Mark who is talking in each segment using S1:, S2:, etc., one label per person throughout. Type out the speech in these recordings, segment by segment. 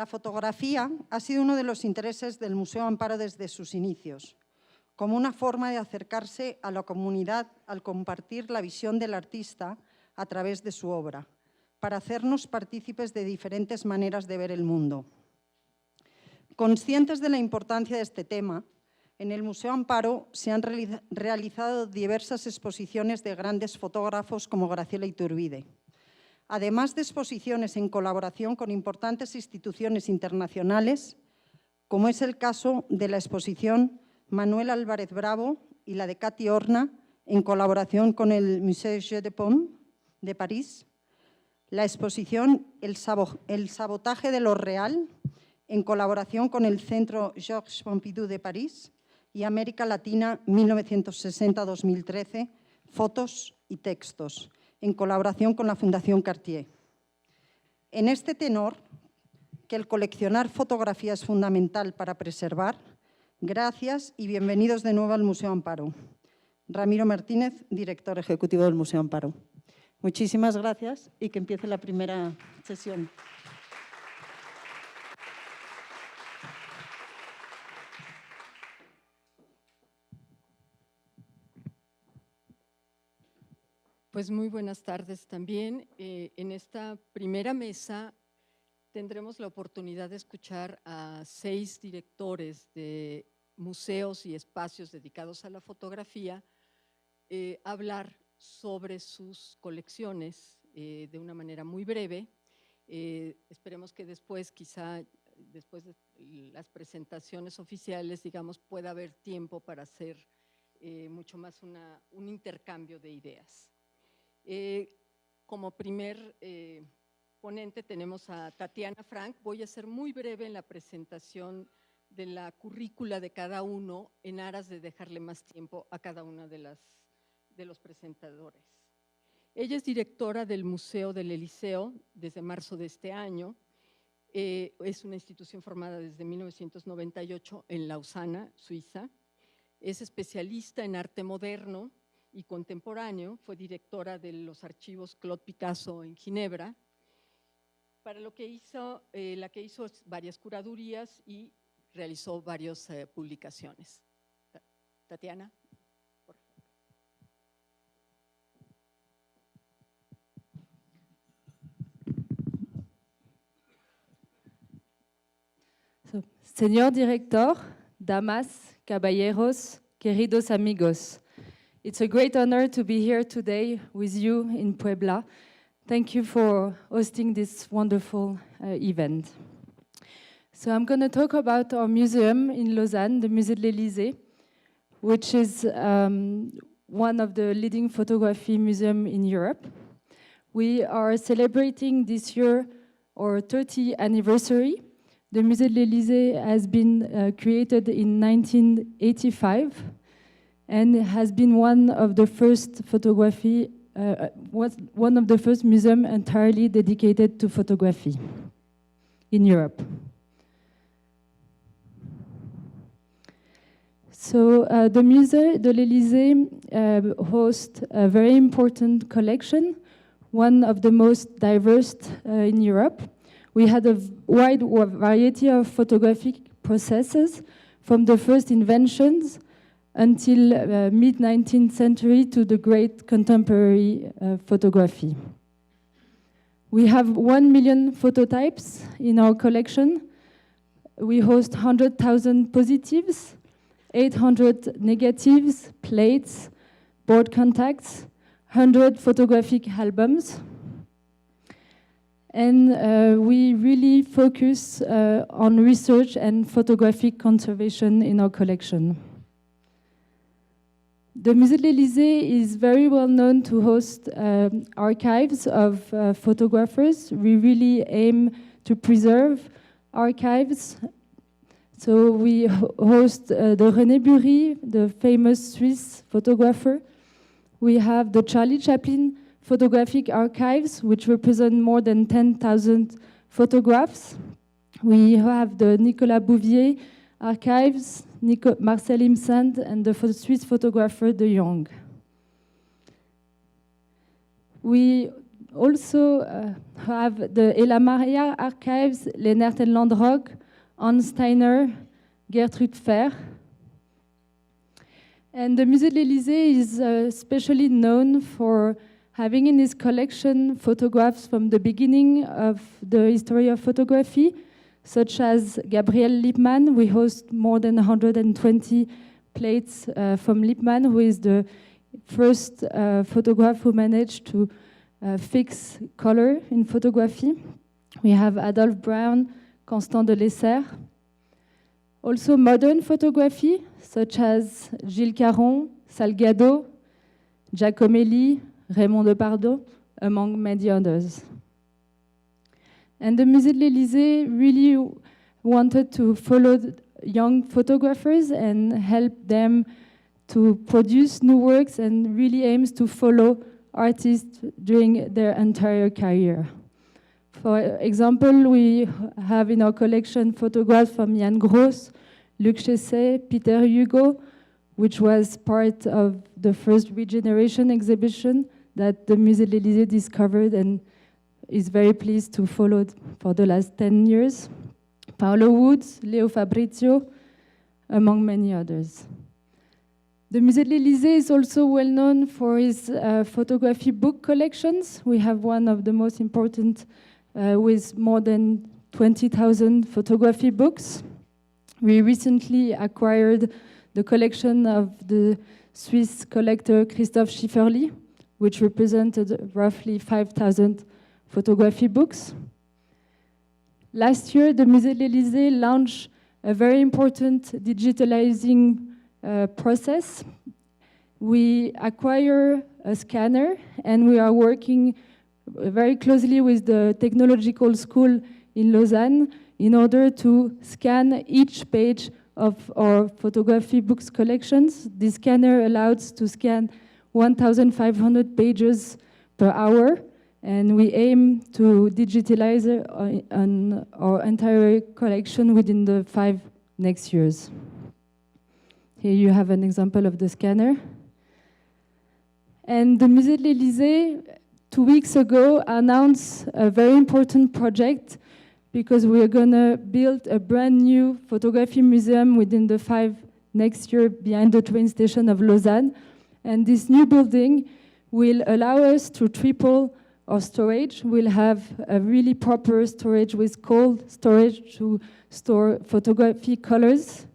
S1: La fotografía ha sido uno de los intereses del Museo Amparo desde sus inicios, como una forma de acercarse a la comunidad al compartir la visión del artista a través de su obra, para hacernos partícipes de diferentes maneras de ver el mundo. Conscientes de la importancia de este tema, en el Museo Amparo se han realizado diversas exposiciones de grandes fotógrafos como Graciela Iturbide, además de exposiciones en colaboración con importantes instituciones internacionales, como es el caso de la exposición Manuel Álvarez Bravo y la de Katy Horna, en colaboración con el Musée Jeu de Paume de París, la exposición El sabotaje de lo real, en colaboración con el Centro Georges Pompidou de París, y América Latina 1960-2013, Fotos y textos, en colaboración con la Fundación Cartier. En este tenor, que el coleccionar fotografía es fundamental para preservar, gracias y bienvenidos de nuevo al Museo Amparo. Ramiro Martínez, director ejecutivo del Museo Amparo. Muchísimas gracias y que empiece la primera sesión.
S2: Pues muy buenas tardes también. En esta primera mesa tendremos la oportunidad de escuchar a 6 directores de museos y espacios dedicados a la fotografía hablar sobre sus colecciones de una manera muy breve. Esperemos que después, quizá después de las presentaciones oficiales, digamos, pueda haber tiempo para hacer mucho más un intercambio de ideas. Como primer ponente tenemos a Tatiana Frank. Voy a ser muy breve en la presentación de la currícula de cada uno en aras de dejarle más tiempo a cada uno de los presentadores. Ella es directora del Museo del Eliseo desde marzo de este año. Es una institución formada desde 1998 en Lausana, Suiza. Es especialista en arte moderno y contemporáneo, fue directora de los archivos Claude Picasso en Ginebra, para lo que hizo, la que hizo varias curadurías y realizó varias publicaciones. Tatiana, por favor.
S3: Señor director, damas, caballeros, queridos amigos, it's a great honor to be here today with you in Puebla. Thank you for hosting this wonderful event. So I'm going to talk about our museum in Lausanne, the Musée de l'Élysée, which is one of the leading photography museums in Europe. We are celebrating this year our 30th anniversary. The Musée de l'Élysée has been created in 1985 and has been one of the first one of the first museums entirely dedicated to photography in Europe. So the Musée de l'Élysée hosts a very important collection, one of the most diverse in Europe. We had a wide variety of photographic processes, from the first inventions until mid-19th century to the great contemporary photography. We have 1 million phototypes in our collection. We host 100,000 positives, 800 negatives, plates, board contacts, 100 photographic albums. And we really focus on research and photographic conservation in our collection. The Musée de l'Élysée is very well known to host archives of photographers. We really aim to preserve archives. So we host the René Bury, the famous Swiss photographer. We have the Charlie Chaplin photographic archives, which represent more than 10,000 photographs. We have the Nicolas Bouvier archives, Marcel Imsand, and the Swiss photographer De Jong. We also have the Ella Maria archives, Leonard and Landrock, Hans Steiner, Gertrude Fer. And the Musée de l'Élysée is especially known for having in his collection photographs from the beginning of the history of photography, such as Gabriel Lippmann. We host more than 120 plates from Lippmann, who is the first photographer who managed to fix color in photography. We have Adolphe Brown, Constant de Lesser. Also modern photography, such as Gilles Caron, Salgado, Giacomelli, Raymond Depardieu, among many others. And the Musée de l'Élysée really wanted to follow young photographers and help them to produce new works, and really aims to follow artists during their entire career. For example, we have in our collection photographs from Jan Gross, Luc Chesset, Peter Hugo, which was part of the first Regeneration exhibition that the Musée de l'Élysée discovered and is very pleased to follow for the last 10 years. Paolo Woods, Leo Fabrizio, among many others. The Musée de l'Élysée is also well known for his photography book collections. We have one of the most important with more than 20,000 photography books. We recently acquired the collection of the Swiss collector Christoph Schifferli, which represented roughly 5,000 photography books. Last year, the Musée de l'Élysée launched a very important digitalizing process. We acquire a scanner, and we are working very closely with the technological school in Lausanne in order to scan each page of our photography books collections. This scanner allows to scan 1,500 pages per hour, and we aim to digitalize our entire collection within the 5 next years. Here you have an example of the scanner. And the Musée de l'Élysée, 2 weeks ago, announced a very important project, because we are going to build a brand new photography museum within the 5 next year behind the train station of Lausanne. And this new building will allow us to triple our storage. We'll have a really proper storage with cold storage to store photography colors.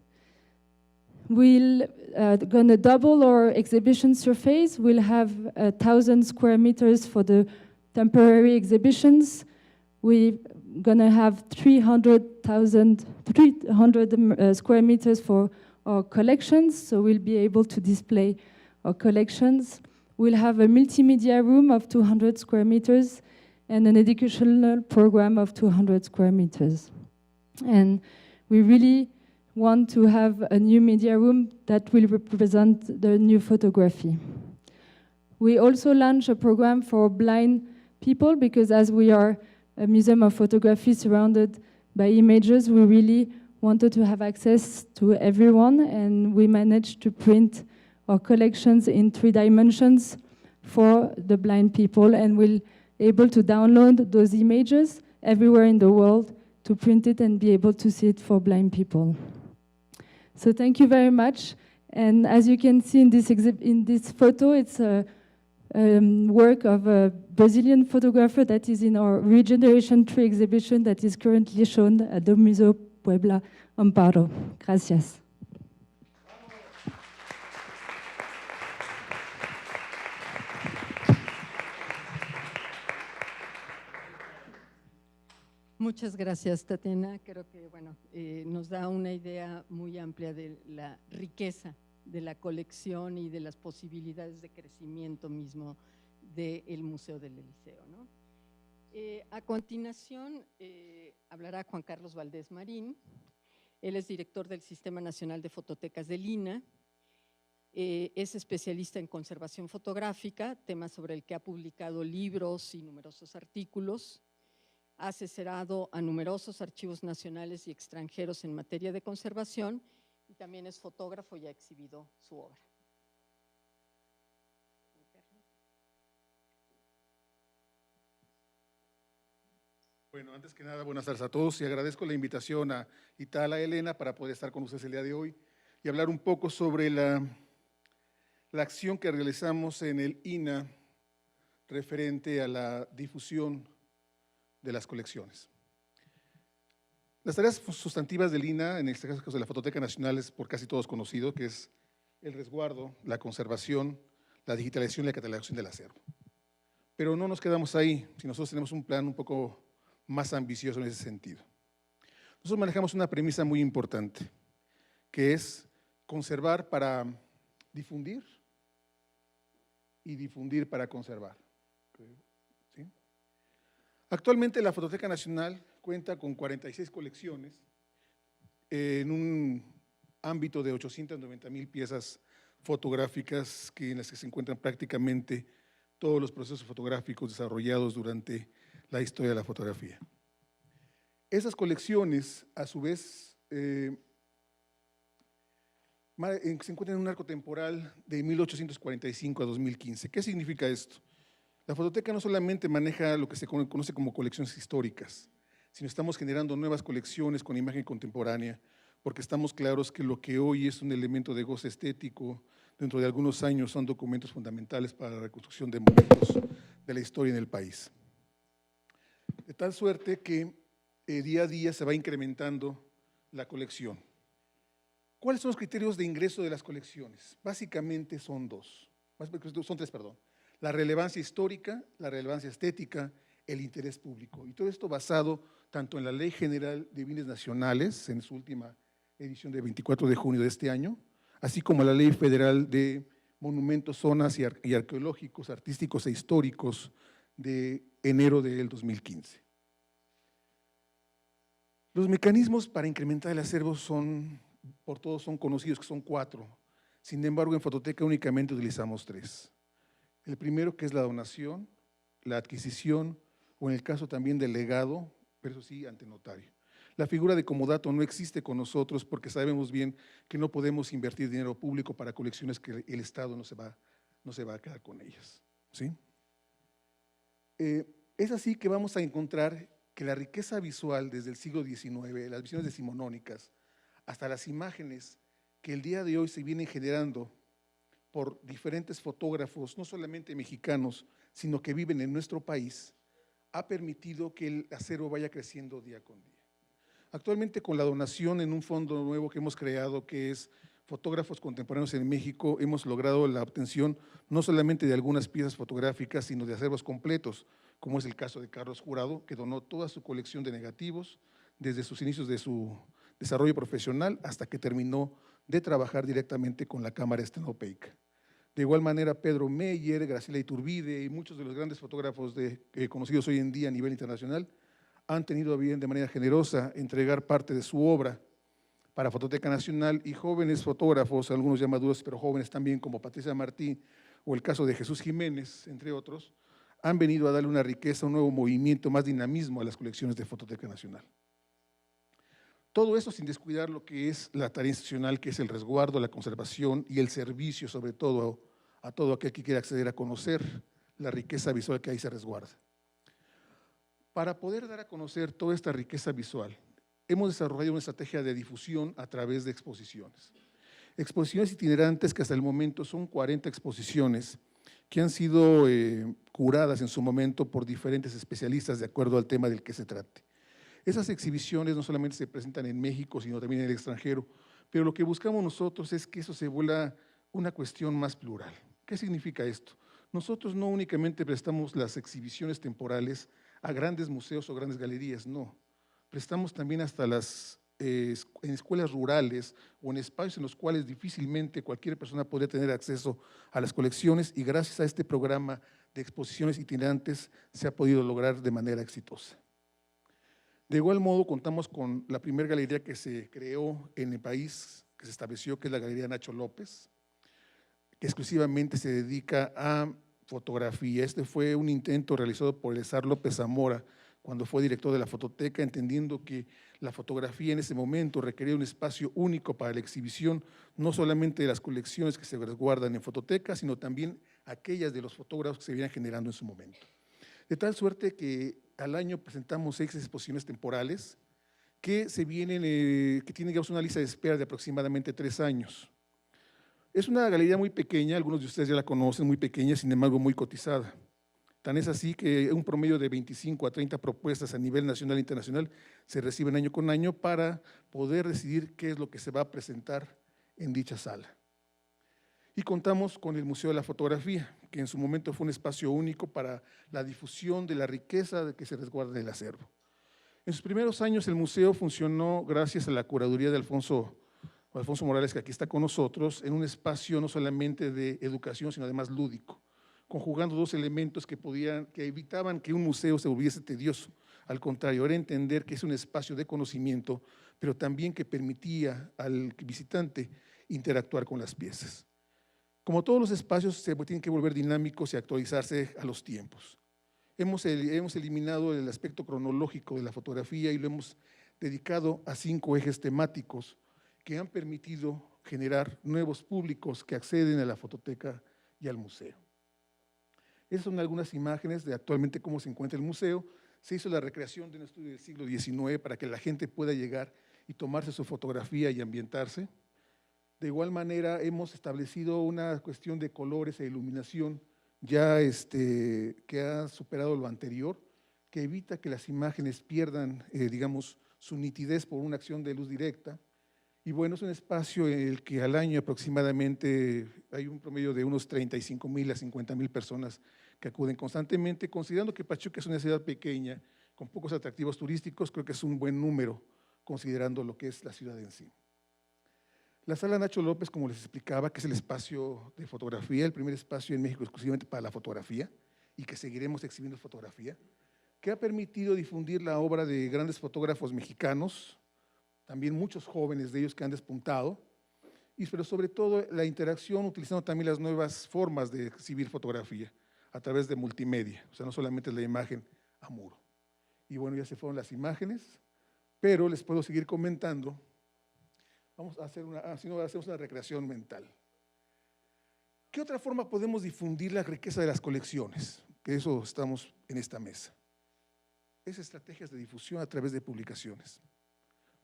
S3: We're going to double our exhibition surface. We'll have 1,000 square meters for the temporary exhibitions. We're going to have 300 square meters for our collections, so we'll be able to display our collections. We'll have a multimedia room of 200 square meters and an educational program of 200 square meters. And we really want to have a new media room that will represent the new photography. We also launched a program for blind people, because as we are a museum of photography surrounded by images, we really wanted to have access to everyone, and we managed to print our collections in 3 dimensions for the blind people, and we'll able to download those images everywhere in the world to print it and be able to see it for blind people. So thank you very much. And as you can see in this photo, it's a work of a Brazilian photographer that is in our Regeneration 3 exhibition that is currently shown at the Museo Puebla Amparo. Gracias.
S2: Muchas gracias, Tatiana. Creo que nos da una idea muy amplia de la riqueza de la colección y de las posibilidades de crecimiento mismo del Museo del Eliseo, ¿no? A continuación hablará Juan Carlos Valdés Marín. Él es director del Sistema Nacional de Fototecas del INAH. Es especialista en conservación fotográfica, tema sobre el que ha publicado libros y numerosos artículos. Ha asesorado a numerosos archivos nacionales y extranjeros en materia de conservación, y también es fotógrafo y ha exhibido su obra.
S4: Bueno, antes que nada, buenas tardes a todos y agradezco la invitación a Itala Elena para poder estar con ustedes el día de hoy y hablar un poco sobre la acción que realizamos en el INAH referente a la difusión de las colecciones. Las tareas sustantivas del INAH, en este caso de la Fototeca Nacional, es por casi todos conocido, que es el resguardo, la conservación, la digitalización y la catalogación del acervo. Pero no nos quedamos ahí, si nosotros tenemos un plan un poco más ambicioso en ese sentido. Nosotros manejamos una premisa muy importante, que es conservar para difundir y difundir para conservar. ¿Sí? Actualmente la Fototeca Nacional cuenta con 46 colecciones en un ámbito de 890,000 piezas fotográficas en las que se encuentran prácticamente todos los procesos fotográficos desarrollados durante la historia de la fotografía. Esas colecciones, a su vez, se encuentran en un arco temporal de 1845 a 2015. ¿Qué significa esto? La fototeca no solamente maneja lo que se conoce como colecciones históricas, sino estamos generando nuevas colecciones con imagen contemporánea, porque estamos claros que lo que hoy es un elemento de goce estético, dentro de algunos años son documentos fundamentales para la reconstrucción de momentos de la historia en el país. De tal suerte que día a día se va incrementando la colección. ¿Cuáles son los criterios de ingreso de las colecciones? Básicamente son tres. La relevancia histórica, la relevancia estética, el interés público. Y todo esto basado tanto en la Ley General de Bienes Nacionales, en su última edición de 24 de junio de este año, así como la Ley Federal de Monumentos, Zonas y Arqueológicos, Artísticos e Históricos de enero del 2015. Los mecanismos para incrementar el acervo por todos son conocidos, que son 4. Sin embargo, en Fototeca únicamente utilizamos 3. El primero, que es la donación, la adquisición, o en el caso también del legado, pero eso sí, ante notario. La figura de comodato no existe con nosotros porque sabemos bien que no podemos invertir dinero público para colecciones que el Estado no se va a quedar con ellas. ¿Sí? Es así que vamos a encontrar que la riqueza visual desde el siglo XIX, las visiones decimonónicas, hasta las imágenes que el día de hoy se vienen generando por diferentes fotógrafos, no solamente mexicanos, sino que viven en nuestro país, ha permitido que el acervo vaya creciendo día con día. Actualmente, con la donación en un fondo nuevo que hemos creado, que es Fotógrafos Contemporáneos en México, hemos logrado la obtención no solamente de algunas piezas fotográficas, sino de acervos completos, como es el caso de Carlos Jurado, que donó toda su colección de negativos desde sus inicios de su desarrollo profesional hasta que terminó de trabajar directamente con la cámara estenopeica. De igual manera, Pedro Meyer, Graciela Iturbide y muchos de los grandes fotógrafos conocidos hoy en día a nivel internacional han tenido bien de manera generosa entregar parte de su obra para Fototeca Nacional, y jóvenes fotógrafos, algunos ya maduros, pero jóvenes también, como Patricia Martí o el caso de Jesús Jiménez, entre otros, han venido a darle una riqueza, un nuevo movimiento, más dinamismo a las colecciones de Fototeca Nacional. Todo eso sin descuidar lo que es la tarea institucional, que es el resguardo, la conservación y el servicio, sobre todo a todo aquel que quiera acceder a conocer la riqueza visual que ahí se resguarda. Para poder dar a conocer toda esta riqueza visual, hemos desarrollado una estrategia de difusión a través de exposiciones. Exposiciones itinerantes que hasta el momento son 40 exposiciones que han sido curadas en su momento por diferentes especialistas de acuerdo al tema del que se trate. Esas exhibiciones no solamente se presentan en México, sino también en el extranjero, pero lo que buscamos nosotros es que eso se vuelva una cuestión más plural. ¿Qué significa esto? Nosotros no únicamente prestamos las exhibiciones temporales a grandes museos o grandes galerías, no. Prestamos también hasta en escuelas rurales o en espacios en los cuales difícilmente cualquier persona podría tener acceso a las colecciones, y gracias a este programa de exposiciones itinerantes se ha podido lograr de manera exitosa. De igual modo, contamos con la primera galería que se creó en el país, que se estableció, que es la Galería Nacho López, que exclusivamente se dedica a fotografía. Este fue un intento realizado por Eleazar López Zamora cuando fue director de la Fototeca, entendiendo que la fotografía en ese momento requería un espacio único para la exhibición, no solamente de las colecciones que se resguardan en Fototeca, sino también aquellas de los fotógrafos que se venían generando en su momento. De tal suerte que al año presentamos 6 exposiciones temporales que tienen, digamos, una lista de espera de aproximadamente 3 años. Es una galería muy pequeña, algunos de ustedes ya la conocen, muy pequeña, sin embargo muy cotizada. Tan es así que un promedio de 25 a 30 propuestas a nivel nacional e internacional se reciben año con año para poder decidir qué es lo que se va a presentar en dicha sala. Y contamos con el Museo de la Fotografía, que en su momento fue un espacio único para la difusión de la riqueza que se resguarda en el acervo. En sus primeros años el museo funcionó gracias a la curaduría de Alfonso Morales, que aquí está con nosotros, en un espacio no solamente de educación, sino además lúdico, conjugando 2 elementos que evitaban que un museo se volviese tedioso. Al contrario, era entender que es un espacio de conocimiento, pero también que permitía al visitante interactuar con las piezas. Como todos los espacios, se tienen que volver dinámicos y actualizarse a los tiempos. Hemos eliminado el aspecto cronológico de la fotografía y lo hemos dedicado a 5 ejes temáticos que han permitido generar nuevos públicos que acceden a la fototeca y al museo. Esas son algunas imágenes de actualmente cómo se encuentra el museo. Se hizo la recreación de un estudio del siglo XIX para que la gente pueda llegar y tomarse su fotografía y ambientarse. De igual manera, hemos establecido una cuestión de colores e iluminación ya que ha superado lo anterior, que evita que las imágenes pierdan, digamos, su nitidez por una acción de luz directa. Y bueno, es un espacio en el que al año aproximadamente hay un promedio de unos 35,000 a 50,000 personas que acuden constantemente. Considerando que Pachuca es una ciudad pequeña, con pocos atractivos turísticos, creo que es un buen número, considerando lo que es la ciudad en sí. La Sala Nacho López, como les explicaba, que es el espacio de fotografía, el primer espacio en México exclusivamente para la fotografía, y que seguiremos exhibiendo fotografía, que ha permitido difundir la obra de grandes fotógrafos mexicanos, también muchos jóvenes de ellos que han despuntado, pero sobre todo la interacción utilizando también las nuevas formas de exhibir fotografía a través de multimedia, o sea, no solamente la imagen a muro. Y bueno, ya se fueron las imágenes, pero les puedo seguir comentando. Vamos a hacer hacemos una recreación mental. ¿Qué otra forma podemos difundir la riqueza de las colecciones? Que eso estamos en esta mesa. Es estrategias de difusión a través de publicaciones.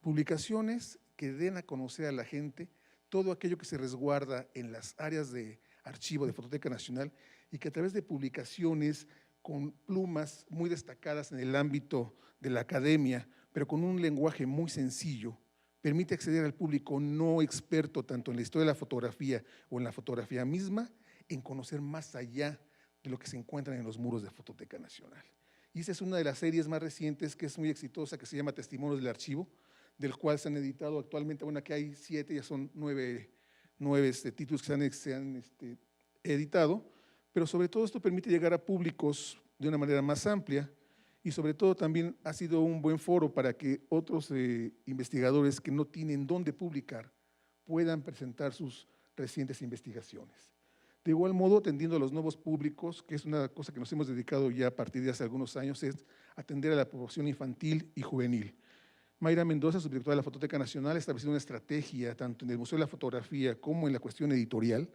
S4: Publicaciones que den a conocer a la gente todo aquello que se resguarda en las áreas de archivo de Fototeca Nacional y que a través de publicaciones con plumas muy destacadas en el ámbito de la academia, pero con un lenguaje muy sencillo, permite acceder al público no experto tanto en la historia de la fotografía o en la fotografía misma, en conocer más allá de lo que se encuentran en los muros de Fototeca Nacional. Y esa es una de las series más recientes que es muy exitosa, que se llama Testimonios del Archivo, del cual se han editado actualmente, bueno, aquí hay 7, ya son 9 títulos que se han editado, pero sobre todo esto permite llegar a públicos de una manera más amplia y sobre todo también ha sido un buen foro para que otros investigadores que no tienen dónde publicar puedan presentar sus recientes investigaciones. De igual modo, atendiendo a los nuevos públicos, que es una cosa que nos hemos dedicado ya a partir de hace algunos años, es atender a la población infantil y juvenil. Mayra Mendoza, subdirectora de la Fototeca Nacional, ha establecido una estrategia tanto en el Museo de la Fotografía como en la cuestión editorial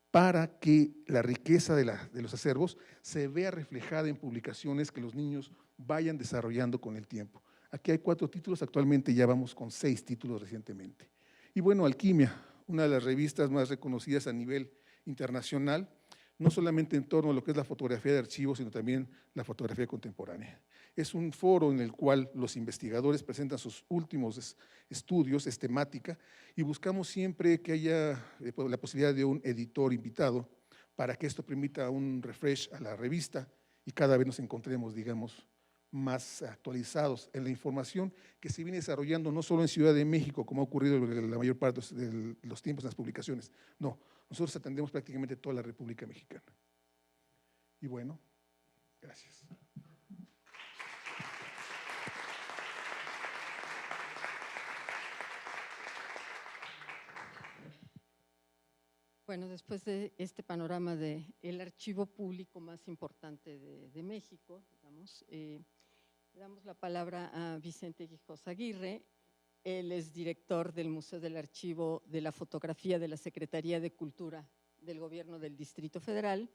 S4: para que la riqueza de los acervos se vea reflejada en publicaciones que los niños vayan desarrollando con el tiempo. Aquí hay 4 títulos, actualmente ya vamos con 6 títulos recientemente. Y bueno, Alquimia, una de las revistas más reconocidas a nivel internacional, no solamente en torno a lo que es la fotografía de archivo, sino también la fotografía contemporánea. Es un foro en el cual los investigadores presentan sus últimos estudios, es temática, y buscamos siempre que haya la posibilidad de un editor invitado para que esto permita un refresh a la revista y cada vez nos encontremos, digamos, más actualizados en la información que se viene desarrollando no solo en Ciudad de México, como ha ocurrido en la mayor parte de los tiempos en las publicaciones, no, nosotros atendemos prácticamente toda la República Mexicana. Y bueno, gracias.
S2: Bueno, después de este panorama del archivo público más importante de México, digamos, le damos la palabra a Vicente Guijos Aguirre. Él es director del Museo del Archivo de la Fotografía de la Secretaría de Cultura del Gobierno del Distrito Federal.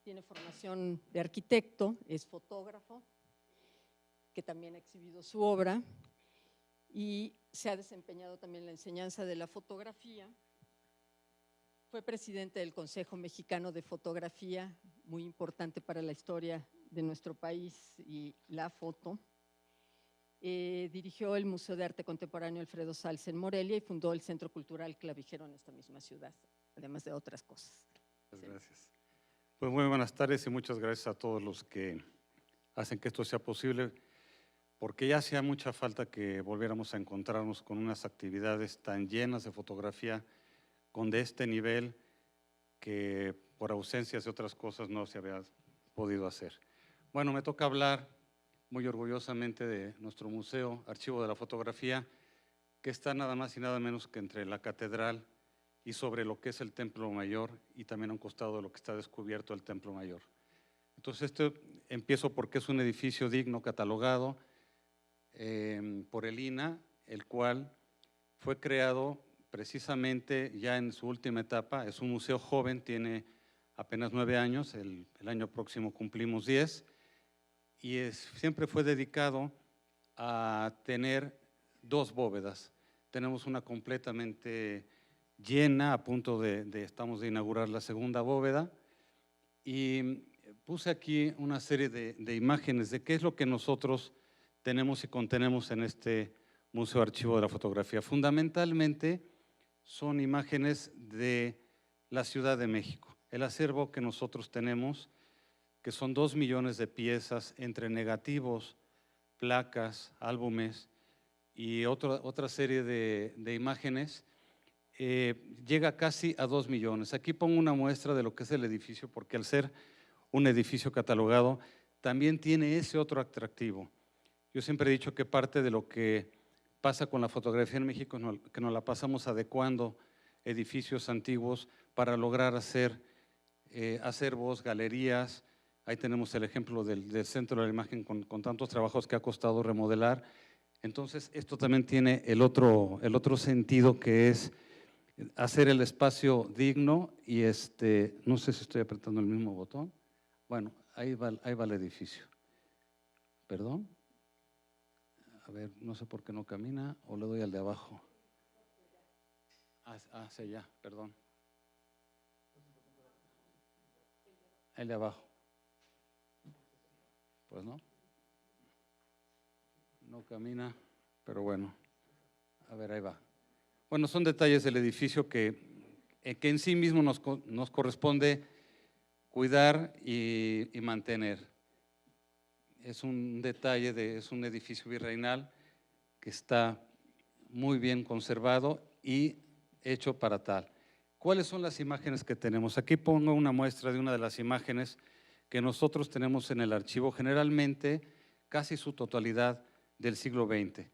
S2: tiene formación de arquitecto, es fotógrafo, que también ha exhibido su obra y se ha desempeñado también en la enseñanza de la fotografía. Fue presidente del Consejo Mexicano de Fotografía, muy importante para la historia de nuestro país y la foto. Dirigió el Museo de Arte Contemporáneo Alfredo Salz en Morelia y fundó el Centro Cultural Clavijero en esta misma ciudad, además de otras cosas.
S5: Muchas gracias. Pues muy buenas tardes y muchas gracias a todos los que hacen que esto sea posible, porque ya hacía mucha falta que volviéramos a encontrarnos con unas actividades tan llenas de fotografía, con de este nivel que por ausencias de otras cosas no se había podido hacer. Bueno, me toca hablar muy orgullosamente de nuestro museo, Archivo de la Fotografía, que está nada más y nada menos que entre la catedral y sobre lo que es el Templo Mayor y también a un costado de lo que está descubierto el Templo Mayor. Entonces, empiezo porque es un edificio digno, catalogado por el INAH, el cual fue creado precisamente ya en su última etapa. Es un museo joven, tiene apenas 9 años, el año próximo cumplimos 10, y siempre fue dedicado a tener 2 bóvedas. Tenemos una completamente llena, a punto estamos de inaugurar la segunda bóveda, y puse aquí una serie de imágenes de qué es lo que nosotros tenemos y contenemos en este Museo Archivo de la Fotografía. Fundamentalmente son imágenes de la Ciudad de México. El acervo que nosotros tenemos, que son 2 millones de piezas entre negativos, placas, álbumes y otra serie de imágenes, llega casi a 2 millones. Aquí pongo una muestra de lo que es el edificio, porque al ser un edificio catalogado, también tiene ese otro atractivo. Yo siempre he dicho que parte de lo que pasa con la fotografía en México es que nos la pasamos adecuando edificios antiguos para lograr hacer acervos, galerías. Ahí tenemos el ejemplo del Centro de la Imagen con tantos trabajos que ha costado remodelar. Entonces, esto también tiene el otro sentido, que es hacer el espacio digno y no sé si estoy apretando el mismo botón. Bueno, ahí va el edificio. ¿Perdón? A ver, no sé por qué no camina, o le doy al de abajo. Sí, ya, perdón. El de abajo. Pues no. No camina, pero bueno. A ver, ahí va. Bueno, son detalles del edificio que en sí mismo nos corresponde cuidar y mantener. Es un detalle, es un edificio virreinal que está muy bien conservado y hecho para tal. ¿Cuáles son las imágenes que tenemos? Aquí pongo una muestra de una de las imágenes que nosotros tenemos en el archivo, generalmente casi su totalidad del siglo XX.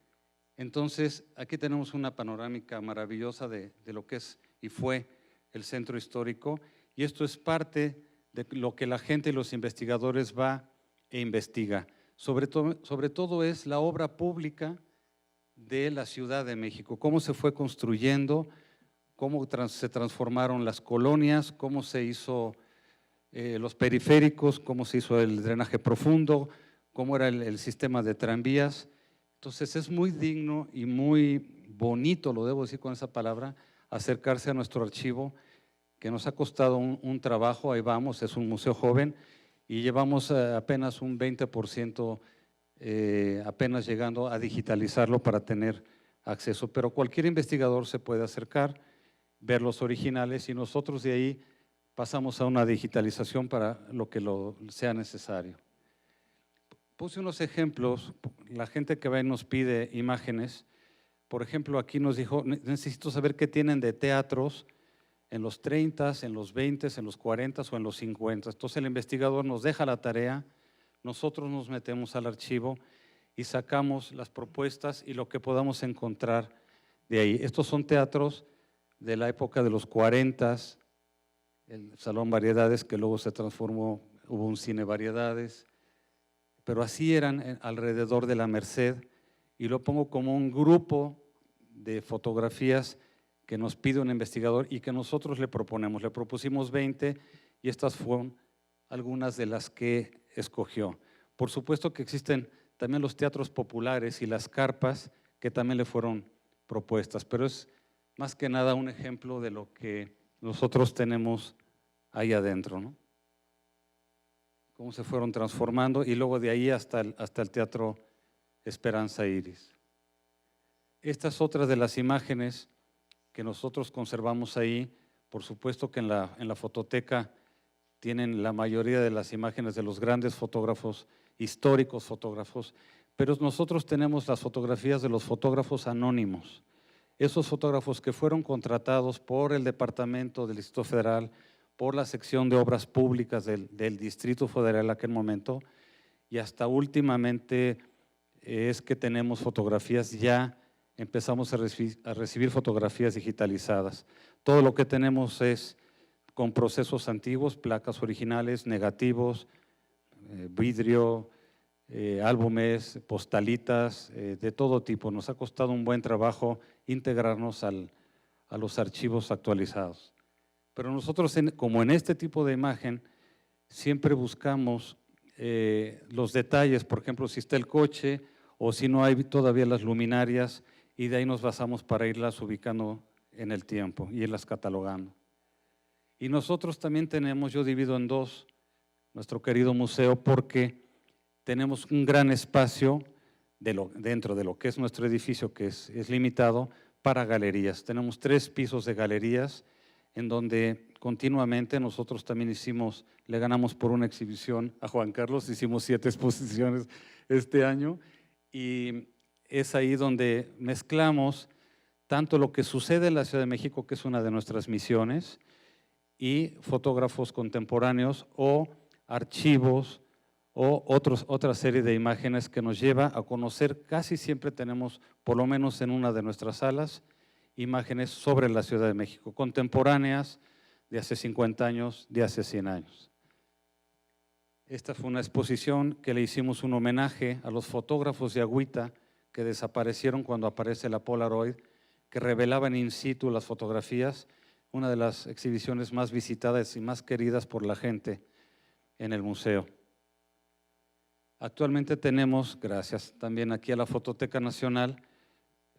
S5: Entonces, aquí tenemos una panorámica maravillosa de lo que es y fue el centro histórico, y esto es parte de lo que la gente y los investigadores va e investiga. Sobre todo es la obra pública de la Ciudad de México, cómo se fue construyendo, cómo se transformaron las colonias, cómo se hizo los periféricos, cómo se hizo el drenaje profundo, cómo era el sistema de tranvías. Entonces es muy digno y muy bonito, lo debo decir con esa palabra, acercarse a nuestro archivo, que nos ha costado un trabajo. Ahí vamos, es un museo joven y llevamos apenas un 20%, apenas llegando a digitalizarlo para tener acceso, pero cualquier investigador se puede acercar, ver los originales, y nosotros de ahí pasamos a una digitalización para lo que sea necesario. Puse unos ejemplos, la gente que va y nos pide imágenes. Por ejemplo, aquí nos dijo, necesito saber qué tienen de teatros en los 30, en los 20, en los 40 o en los 50. Entonces el investigador nos deja la tarea, nosotros nos metemos al archivo y sacamos las propuestas y lo que podamos encontrar de ahí. Estos son teatros de la época de los 40, el Salón Variedades, que luego se transformó, hubo un Cine Variedades, pero así eran alrededor de la Merced, y lo pongo como un grupo de fotografías que nos pide un investigador y que nosotros le proponemos. Le propusimos 20 y estas fueron algunas de las que escogió. Por supuesto que existen también los teatros populares y las carpas que también le fueron propuestas, pero es más que nada un ejemplo de lo que nosotros tenemos ahí adentro, ¿no? Cómo se fueron transformando y luego de ahí hasta el Teatro Esperanza Iris. Estas otras de las imágenes que nosotros conservamos ahí, por supuesto que en la fototeca tienen la mayoría de las imágenes de los grandes fotógrafos, históricos fotógrafos, pero nosotros tenemos las fotografías de los fotógrafos anónimos, esos fotógrafos que fueron contratados por el Departamento del Distrito Federal, por la sección de obras públicas del Distrito Federal en aquel momento, y hasta últimamente es que tenemos fotografías, ya empezamos a recibir fotografías digitalizadas. Todo lo que tenemos es con procesos antiguos, placas originales, negativos, vidrio, álbumes, postalitas, de todo tipo. Nos ha costado un buen trabajo integrarnos a los archivos actualizados. Pero nosotros, como en este tipo de imagen, siempre buscamos los detalles, por ejemplo, si está el coche o si no hay todavía las luminarias, y de ahí nos basamos para irlas ubicando en el tiempo y irlas catalogando. Y nosotros también tenemos, yo divido en dos, nuestro querido museo, porque tenemos un gran espacio dentro de lo que es nuestro edificio, que es limitado, para galerías. Tenemos 3 pisos de galerías, en donde continuamente nosotros también le ganamos por una exhibición a Juan Carlos, hicimos 7 exposiciones este año, y es ahí donde mezclamos tanto lo que sucede en la Ciudad de México, que es una de nuestras misiones, y fotógrafos contemporáneos o archivos o otra serie de imágenes que nos lleva a conocer, casi siempre tenemos, por lo menos en una de nuestras salas, imágenes sobre la Ciudad de México, contemporáneas, de hace 50 años, de hace 100 años. Esta fue una exposición que le hicimos un homenaje a los fotógrafos de Agüita que desaparecieron cuando aparece la Polaroid, que revelaban in situ las fotografías, una de las exhibiciones más visitadas y más queridas por la gente en el museo. Actualmente tenemos, gracias también aquí a la Fototeca Nacional,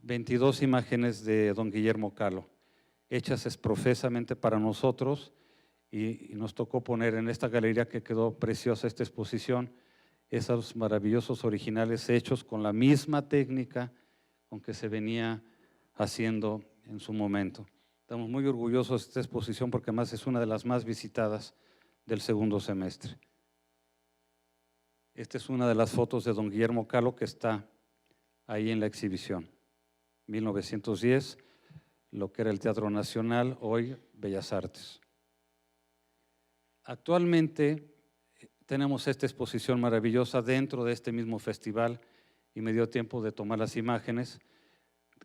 S5: 22 imágenes de don Guillermo Kahlo, hechas profesamente para nosotros, y nos tocó poner en esta galería, que quedó preciosa esta exposición, esos maravillosos originales hechos con la misma técnica con que se venía haciendo en su momento. Estamos muy orgullosos de esta exposición porque además es una de las más visitadas del segundo semestre. Esta es una de las fotos de don Guillermo Kahlo que está ahí en la exhibición. 1910, lo que era el Teatro Nacional, hoy Bellas Artes. Actualmente tenemos esta exposición maravillosa dentro de este mismo festival, y me dio tiempo de tomar las imágenes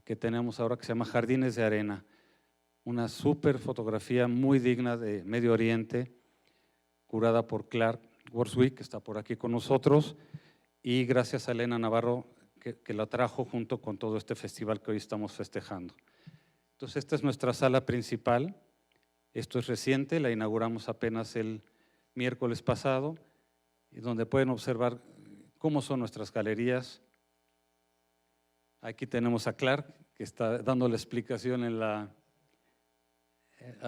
S5: que tenemos ahora, que se llama Jardines de Arena, una súper fotografía muy digna de Medio Oriente, curada por Clark Worswick, que está por aquí con nosotros, y gracias a Elena Navarro, que la trajo junto con todo este festival que hoy estamos festejando. Entonces, esta es nuestra sala principal. Esto es reciente, la inauguramos apenas el miércoles pasado, y donde pueden observar cómo son nuestras galerías. Aquí tenemos a Clark, que está dando la explicación a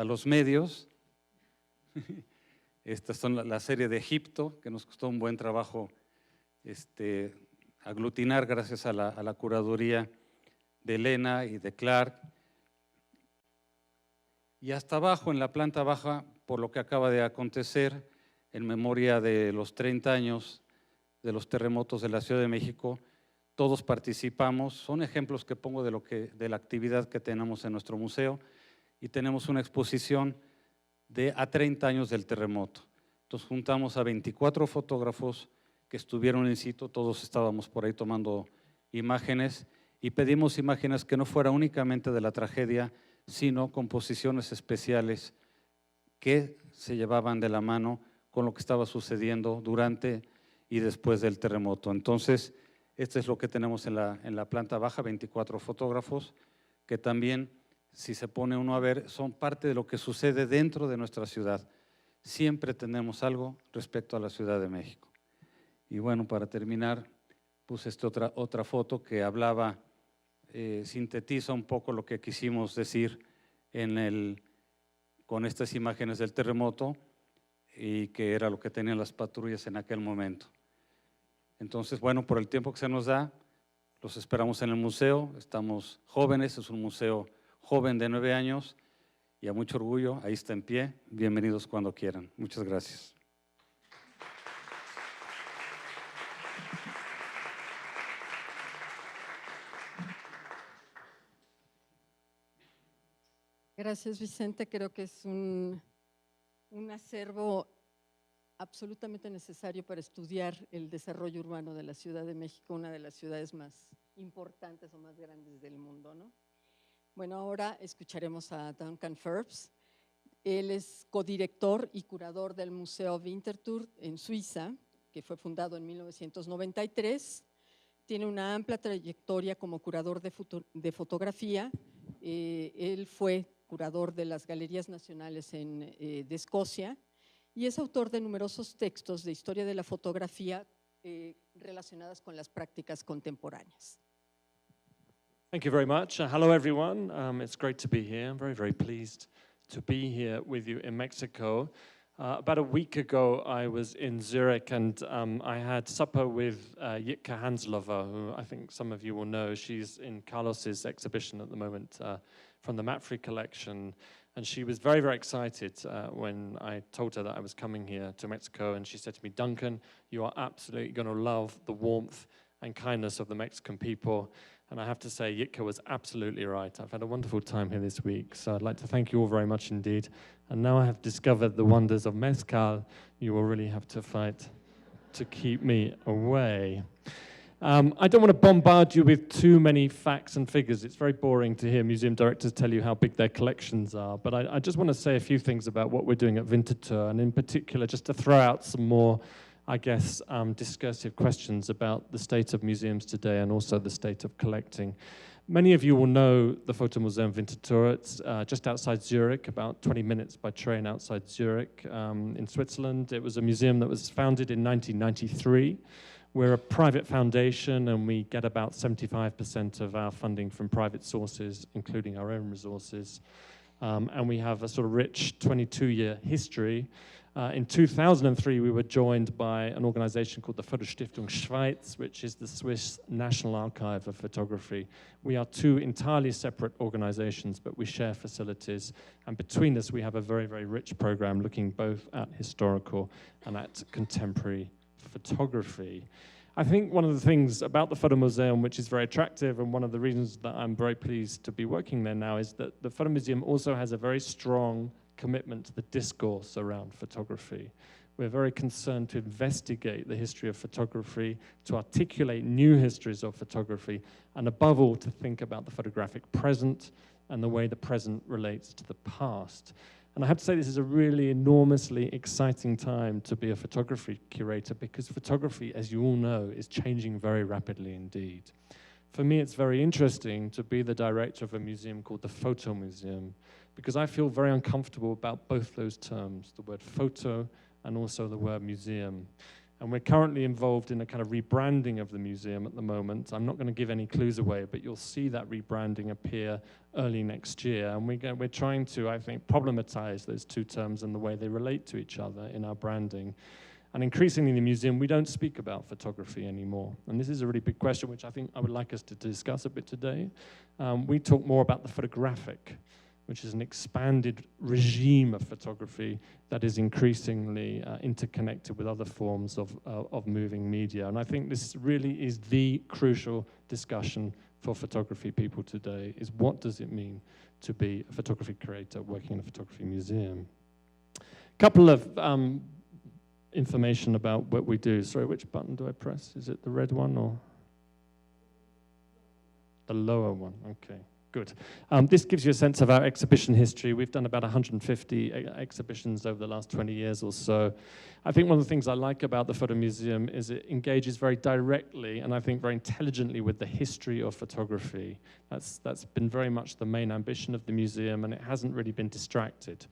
S5: los medios. Estas son la serie de Egipto, que nos costó un buen trabajo aglutinar gracias a la curaduría de Elena y de Clark. Y hasta abajo, en la planta baja, por lo que acaba de acontecer, en memoria de los 30 años de los terremotos de la Ciudad de México, todos participamos. Son ejemplos que pongo de la actividad que tenemos en nuestro museo, y tenemos una exposición a 30 años del terremoto. Entonces juntamos a 24 fotógrafos que estuvieron in situ, todos estábamos por ahí tomando imágenes, y pedimos imágenes que no fuera únicamente de la tragedia, sino composiciones especiales que se llevaban de la mano con lo que estaba sucediendo durante y después del terremoto. Entonces, esto es lo que tenemos en la planta baja, 24 fotógrafos, que también, si se pone uno a ver, son parte de lo que sucede dentro de nuestra ciudad. siempre tenemos algo respecto a la Ciudad de México. Y bueno, para terminar, puse otra foto que hablaba, sintetiza un poco lo que quisimos decir con estas imágenes del terremoto y que era lo que tenían las patrullas en aquel momento. Entonces, bueno, por el tiempo que se nos da, los esperamos en el museo. Estamos jóvenes, es un museo joven de 9 años y a mucho orgullo, ahí está en pie. Bienvenidos cuando quieran. Muchas gracias.
S2: Gracias, Vicente. Creo que es un acervo absolutamente necesario para estudiar el desarrollo urbano de la Ciudad de México, una de las ciudades más importantes o más grandes del mundo, ¿no? Bueno, ahora escucharemos a Duncan Phelps. Él es codirector y curador del Museo Winterthur en Suiza, que fue fundado en 1993. Tiene una amplia trayectoria como curador de fotografía. Él fue curador de las Galerías Nacionales de Escocia y es autor de numerosos textos de historia de la fotografía relacionadas con las prácticas contemporáneas.
S6: Thank you very much. Hello, everyone. It's great to be here. I'm very, very pleased to be here with you in Mexico. About a week ago, I was in Zurich and I had supper with Jitka Hanslova, who I think some of you will know. She's in Carlos's exhibition at the moment from the Mapfre collection. And she was very, very excited when I told her that I was coming here to Mexico. And she said to me, Duncan, you are absolutely going to love the warmth and kindness of the Mexican people. And I have to say, Jitka was absolutely right. I've had a wonderful time here this week. So I'd like to thank you all very much indeed. And now I have discovered the wonders of mezcal. You will really have to fight to keep me away. I don't want to bombard you with too many facts and figures. It's very boring to hear museum directors tell you how big their collections are. But I just want to say a few things about what we're doing at Winterthur, and in particular, just to throw out some more, I guess, discursive questions about the state of museums today and also the state of collecting. Many of you will know the Fotomuseum Winterthur. It's just outside Zurich, about 20 minutes by train outside Zurich in Switzerland. It was a museum that was founded in 1993. We're a private foundation and we get about 75% of our funding from private sources, including our own resources. And we have a sort of rich 22-year history. In 2003, we were joined by an organization called the Fotostiftung Schweiz, which is the Swiss National Archive of Photography. We are two entirely separate organizations, but we share facilities. And between us, we have a very, very rich program looking both at historical and at contemporary photography. I think one of the things about the Fotomuseum, which is very attractive, and one of the reasons that I'm very pleased to be working there now, is that the Fotomuseum also has a very strong commitment to the discourse around photography. We're very concerned to investigate the history of photography, to articulate new histories of photography, and above all, to think about the photographic present and the way the present relates to the past. And I have to say this is a really enormously exciting time to be a photography curator because photography, as you all know, is changing very rapidly indeed. For me, it's very interesting to be the director of a museum called the Fotomuseum because I feel very uncomfortable about both those terms, the word photo and also the word museum. And we're currently involved in a kind of rebranding of the museum at the moment. I'm not going to give any clues away, but you'll see that rebranding appear early next year. And we're trying to, I think, problematize those two terms and the way they relate to each other in our branding. And increasingly in the museum, we don't speak about photography anymore. And this is a really big question, which I think I would like us to discuss a bit today. We talk more about the photographic, which is an expanded regime of photography that is increasingly interconnected with other forms of moving media. And I think this really is the crucial discussion for photography people today, is what does it mean to be a photography curator working in a photography museum? A couple of information about what we do. Sorry, which button do I press? Is it the red one or the lower one? Okay. Good. This gives you a sense of our exhibition history. We've done about 150 exhibitions over the last 20 years or so. I think one of the things I like about the Fotomuseum is it engages very directly and I think very intelligently with the history of photography. That's been very much the main ambition of the museum, and it hasn't really been distracted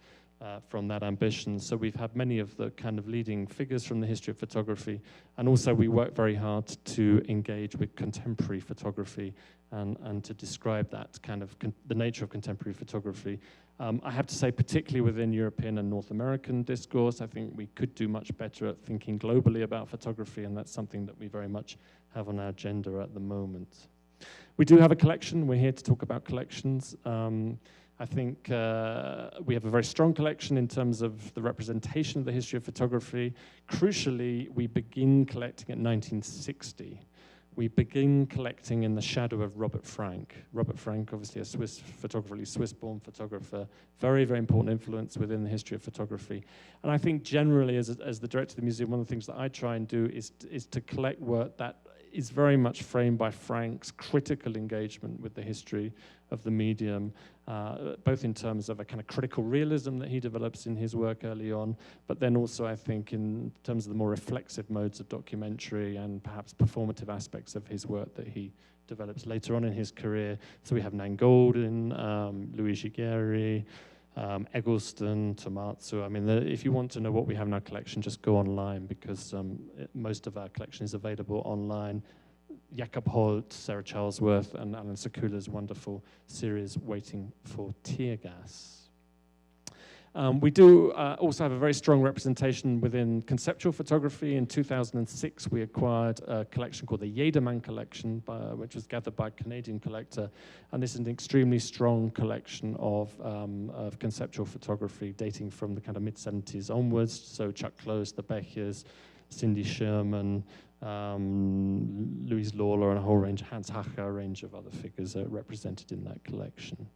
S6: from that ambition. So we've had many of the kind of leading figures from the history of photography, and also we work very hard to engage with contemporary photography and to describe that kind of the nature of contemporary photography. I have to say, particularly within European and North American discourse, I think we could do much better at thinking globally about photography, and that's something that we very much have on our agenda at the moment. We do have a collection. We're here to talk about collections. I think we have a very strong collection in terms of the representation of the history of photography. Crucially, we begin collecting at 1960. We begin collecting in the shadow of Robert Frank. Robert Frank, obviously a Swiss photographer, Swiss-born photographer, very, very important influence within the history of photography. And I think generally, as the director of the museum, one of the things that I try and do is to collect work that is very much framed by Frank's critical engagement with the history of the medium, both in terms of a kind of critical realism that he develops in his work early on, but then also I think in terms of the more reflexive modes of documentary and perhaps performative aspects of his work that he develops later on in his career. So we have Nan Goldin, Luigi Gheri, Eggleston, Tomatsu. I mean, if you want to know what we have in our collection, just go online, because most of our collection is available online. Jakob Holt, Sarah Charlesworth, and Alan Sekula's wonderful series, Waiting for Tear Gas. We do also have a very strong representation within conceptual photography. In 2006, we acquired a collection called the Jedermann Collection, which was gathered by a Canadian collector. And this is an extremely strong collection of conceptual photography dating from the kind of mid-70s onwards. So Chuck Close, the Bechers, Cindy Sherman, Louise Lawler, and a whole range, Hans Hacher, a range of other figures are represented in that collection.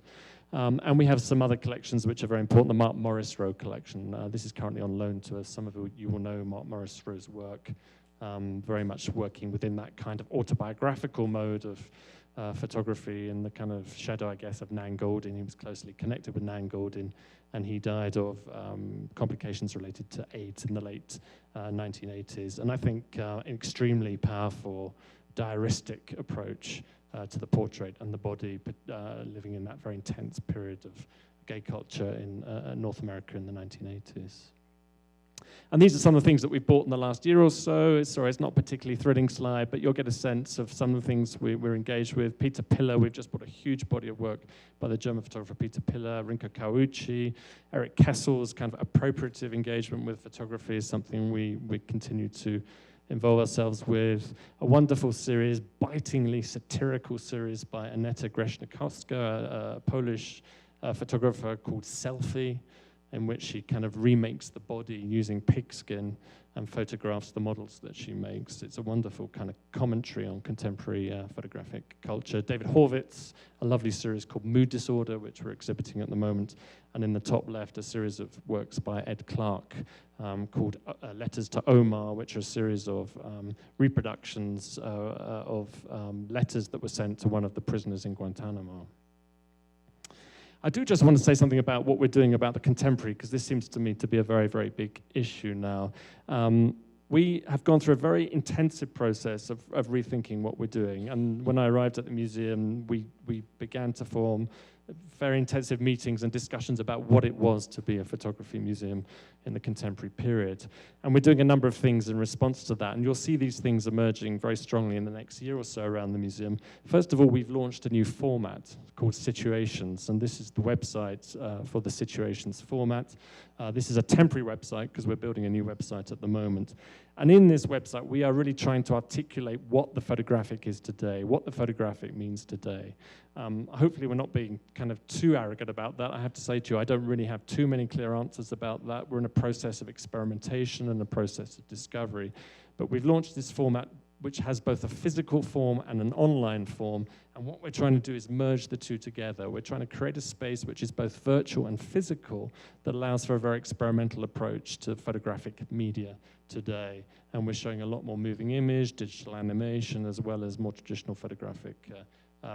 S6: And we have some other collections which are very important. The Mark Morris Rowe collection. This is currently on loan to us. Some of you will know Mark Morris Rowe's work, very much working within that kind of autobiographical mode of photography in the kind of shadow, I guess, of Nan Goldin. He was closely connected with Nan Goldin, and he died of complications related to AIDS in the late 1980s. And I think an extremely powerful diaristic approach to the portrait and the body, living in that very intense period of gay culture in North America in the 1980s. And these are some of the things that we've bought in the last year or so. Sorry, it's not a particularly thrilling slide, but you'll get a sense of some of the things we're engaged with. Peter Piller, we've just bought a huge body of work by the German photographer Peter Piller. Rinko Kawauchi, Eric Kessel's kind of appropriative engagement with photography is something we continue to involve ourselves with. A wonderful series, bitingly satirical series by Aneta Gresznikowska, a Polish photographer called Selfie, in which she kind of remakes the body using pigskin and photographs the models that she makes. It's a wonderful kind of commentary on contemporary photographic culture. David Horvitz, a lovely series called Mood Disorder, which we're exhibiting at the moment. And in the top left, a series of works by Ed Clark called Letters to Omar, which are a series of reproductions of letters that were sent to one of the prisoners in Guantanamo. I do just want to say something about what we're doing about the contemporary, because this seems to me to be a very, very big issue now. We have gone through a very intensive process of rethinking what we're doing. And when I arrived at the museum, we began to form very intensive meetings and discussions about what it was to be a photography museum in the contemporary period. And we're doing a number of things in response to that. And you'll see these things emerging very strongly in the next year or so around the museum. First of all, we've launched a new format called Situations. And this is the website for the Situations format. This is a temporary website because we're building a new website at the moment. And in this website, we are really trying to articulate what the photographic is today, what the photographic means today. Hopefully we're not being kind of too arrogant about that. I have to say to you, I don't really have too many clear answers about that. We're in a process of experimentation and a process of discovery. But we've launched this format which has both a physical form and an online form. And what we're trying to do is merge the two together. We're trying to create a space which is both virtual and physical that allows for a very experimental approach to photographic media today. And we're showing a lot more moving image, digital animation, as well as more traditional photographic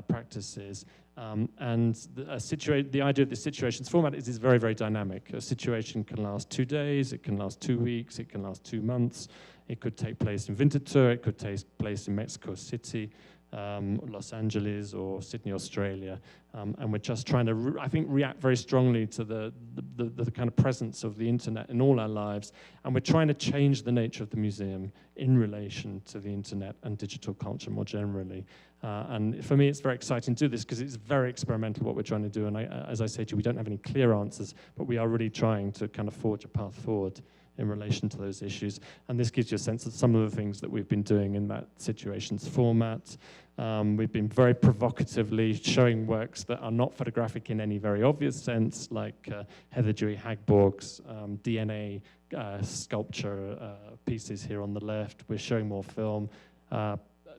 S6: practices. And the idea of the Situations format is very, very dynamic. A situation can last 2 days, it can last 2 weeks, it can last 2 months. It could take place in Winterthur, it could take place in Mexico City, Los Angeles or Sydney, Australia. And we're just trying to, I think, react very strongly to the kind of presence of the internet in all our lives. And we're trying to change the nature of the museum in relation to the internet and digital culture more generally. And for me, it's very exciting to do this because it's very experimental what we're trying to do. And as I say to you, we don't have any clear answers, but we are really trying to kind of forge a path forward in relation to those issues. And this gives you a sense of some of the things that we've been doing in that situations format. We've been very provocatively showing works that are not photographic in any very obvious sense, like Heather Dewey Hagborg's DNA sculpture pieces here on the left. We're showing more film.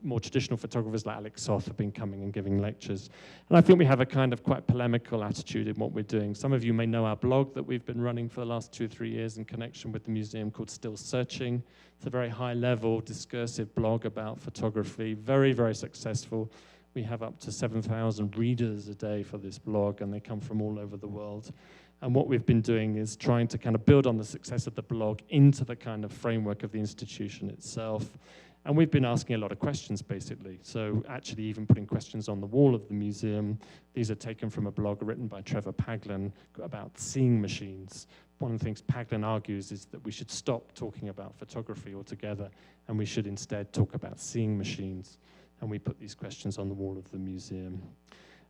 S6: More traditional photographers like Alex Soth have been coming and giving lectures. And I think we have a kind of quite polemical attitude in what we're doing. Some of you may know our blog that we've been running for the last 2 or 3 years in connection with the museum called Still Searching. It's a very high-level, discursive blog about photography, very, very successful. We have up to 7,000 readers a day for this blog, and they come from all over the world. And what we've been doing is trying to kind of build on the success of the blog into the kind of framework of the institution itself. And we've been asking a lot of questions, basically. So actually even putting questions on the wall of the museum. These are taken from a blog written by Trevor Paglen about seeing machines. One of the things Paglen argues is that we should stop talking about photography altogether, and we should instead talk about seeing machines. And we put these questions on the wall of the museum.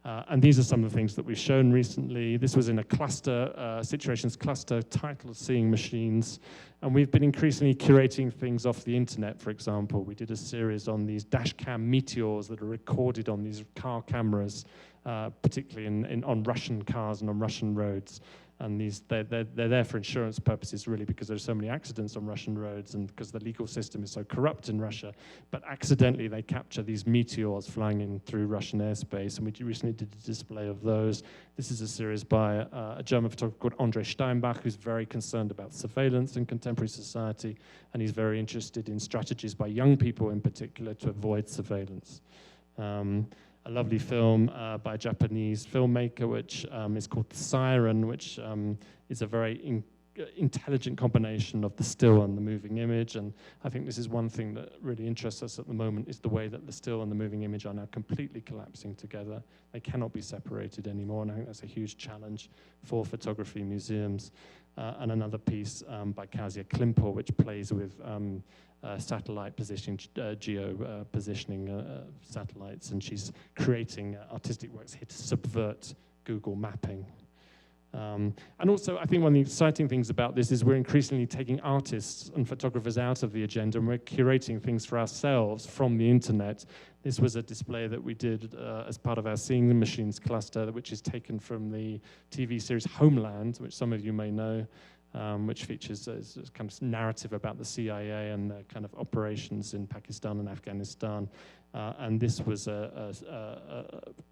S6: And these are some of the things that we've shown recently. This was in a cluster, situations cluster titled Seeing Machines. And we've been increasingly curating things off the internet, for example. We did a series on these dash cam meteors that are recorded on these car cameras, particularly on Russian cars and on Russian roads. And they're there for insurance purposes, really, because there's so many accidents on Russian roads and because the legal system is so corrupt in Russia. But accidentally, they capture these meteors flying in through Russian airspace. And we recently did a display of those. This is a series by a German photographer called André Steinbach, who's very concerned about surveillance in contemporary society. And he's very interested in strategies by young people in particular to avoid surveillance. A lovely film by a Japanese filmmaker, which is called Siren, which is a very intelligent combination of the still and the moving image. And I think this is one thing that really interests us at the moment, is the way that the still and the moving image are now completely collapsing together. They cannot be separated anymore, and I think that's a huge challenge for photography museums. And another piece by Kasia Klimpel, which plays with satellite positioning, geo-positioning satellites, and she's creating artistic works here to subvert Google mapping. And also, I think one of the exciting things about this is we're increasingly taking artists and photographers out of the agenda, and we're curating things for ourselves from the internet. This was a display that we did as part of our Seeing the Machines cluster, which is taken from the TV series Homeland, which some of you may know. Which features a kind of narrative about the CIA and the kind of operations in Pakistan and Afghanistan. And this was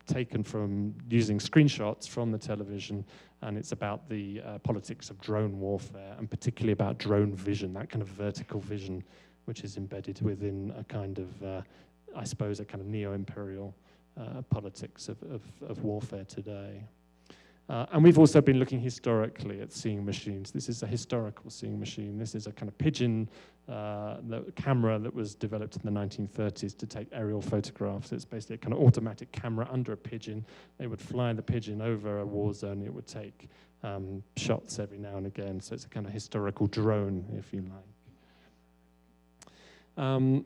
S6: taken from using screenshots from the television, and it's about the politics of drone warfare, and particularly about drone vision, that kind of vertical vision, which is embedded within a kind of, I suppose, a kind of neo-imperial politics of warfare today. And we've also been looking historically at seeing machines. This is a historical seeing machine. This is a kind of pigeon camera that was developed in the 1930s to take aerial photographs. It's basically a kind of automatic camera under a pigeon. They would fly the pigeon over a war zone. It would take shots every now and again. So it's a kind of historical drone, if you like.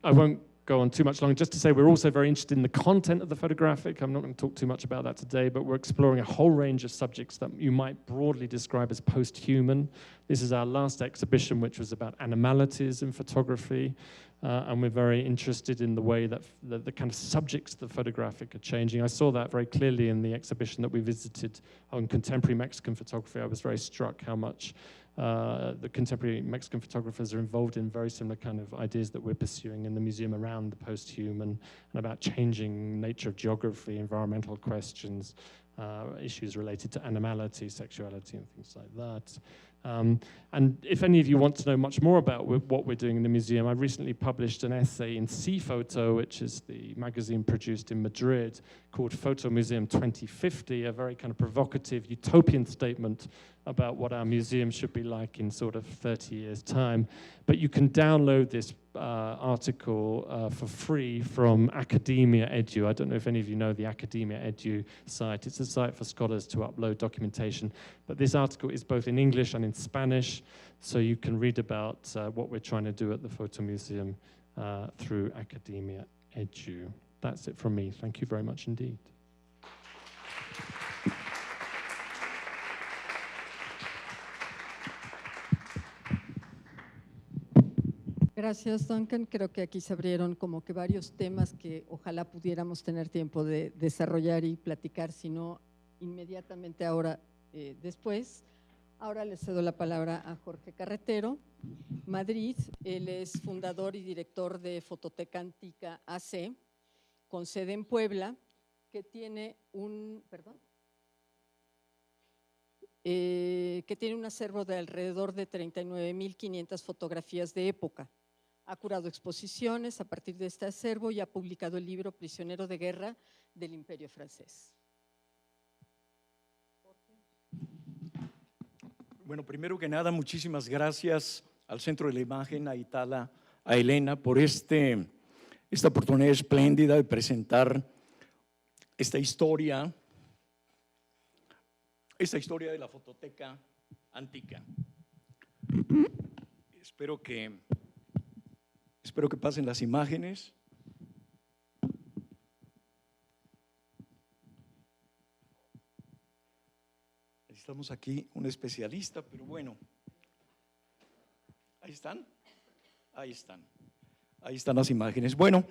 S6: I won't go on too much longer, just to say we're also very interested in the content of the photographic. I'm not going to talk too much about that today, but we're exploring a whole range of subjects that you might broadly describe as post-human. This is our last exhibition, which was about animalities in photography, and we're very interested in the way that the kind of subjects of the photographic are changing. I saw that very clearly in the exhibition that we visited on contemporary Mexican photography. I was very struck how much the contemporary Mexican photographers are involved in very similar kind of ideas that we're pursuing in the museum around the post-human and about changing nature of geography, environmental questions, issues related to animality, sexuality, and things like that. And if any of you want to know much more about what we're doing in the museum, I recently published an essay in C-Photo, which is the magazine produced in Madrid, called Photo Museum 2050, a very kind of provocative utopian statement about what our museum should be like in sort of 30 years' time. But you can download this article for free from Academia Edu. I don't know if any of you know the Academia Edu site. It's a site for scholars to upload documentation. But this article is both in English and in Spanish, so you can read about what we're trying to do at the Photo Museum through Academia Edu. That's it from me. Thank you very much indeed.
S2: Gracias, Duncan. Creo que aquí se abrieron como que varios temas que ojalá pudiéramos tener tiempo de desarrollar y platicar, si no inmediatamente ahora, después. Ahora le cedo la palabra a Jorge Carretero, Madrid. Él es fundador y director de Fototeca Antica AC, con sede en Puebla, que tiene un acervo de alrededor de 39.500 fotografías de época. Ha curado exposiciones a partir de este acervo y ha publicado el libro Prisionero de Guerra del Imperio Francés.
S7: Bueno, primero que nada, muchísimas gracias al Centro de la Imagen, a Itala, a Elena, por esta oportunidad espléndida de presentar esta historia de la Fototeca Antica. Espero que pasen las imágenes. Necesitamos aquí un especialista, pero bueno. Ahí están. Ahí están las imágenes. Bueno,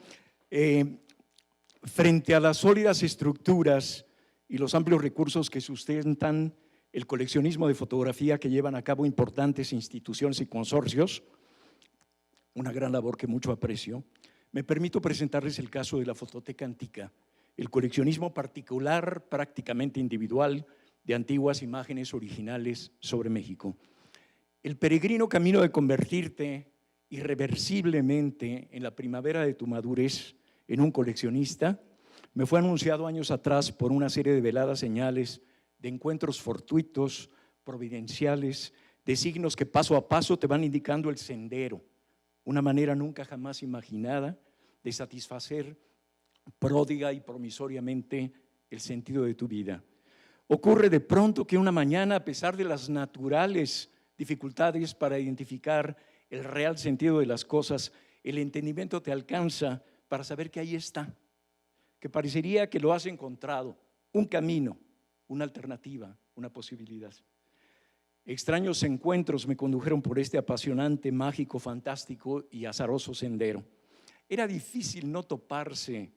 S7: frente a las sólidas estructuras y los amplios recursos que sustentan el coleccionismo de fotografía que llevan a cabo importantes instituciones y consorcios, una gran labor que mucho aprecio, me permito presentarles el caso de la Fototeca Antica, el coleccionismo particular, prácticamente individual, de antiguas imágenes originales sobre México. El peregrino camino de convertirte irreversiblemente en la primavera de tu madurez en un coleccionista me fue anunciado años atrás por una serie de veladas señales de encuentros fortuitos, providenciales, de signos que paso a paso te van indicando el sendero, una manera nunca jamás imaginada de satisfacer pródiga y promisoriamente el sentido de tu vida. Ocurre de pronto que una mañana, a pesar de las naturales dificultades para identificar el real sentido de las cosas, el entendimiento te alcanza para saber que ahí está, que parecería que lo has encontrado, un camino, una alternativa, una posibilidad. Extraños encuentros me condujeron por este apasionante, mágico, fantástico y azaroso sendero. Era difícil no toparse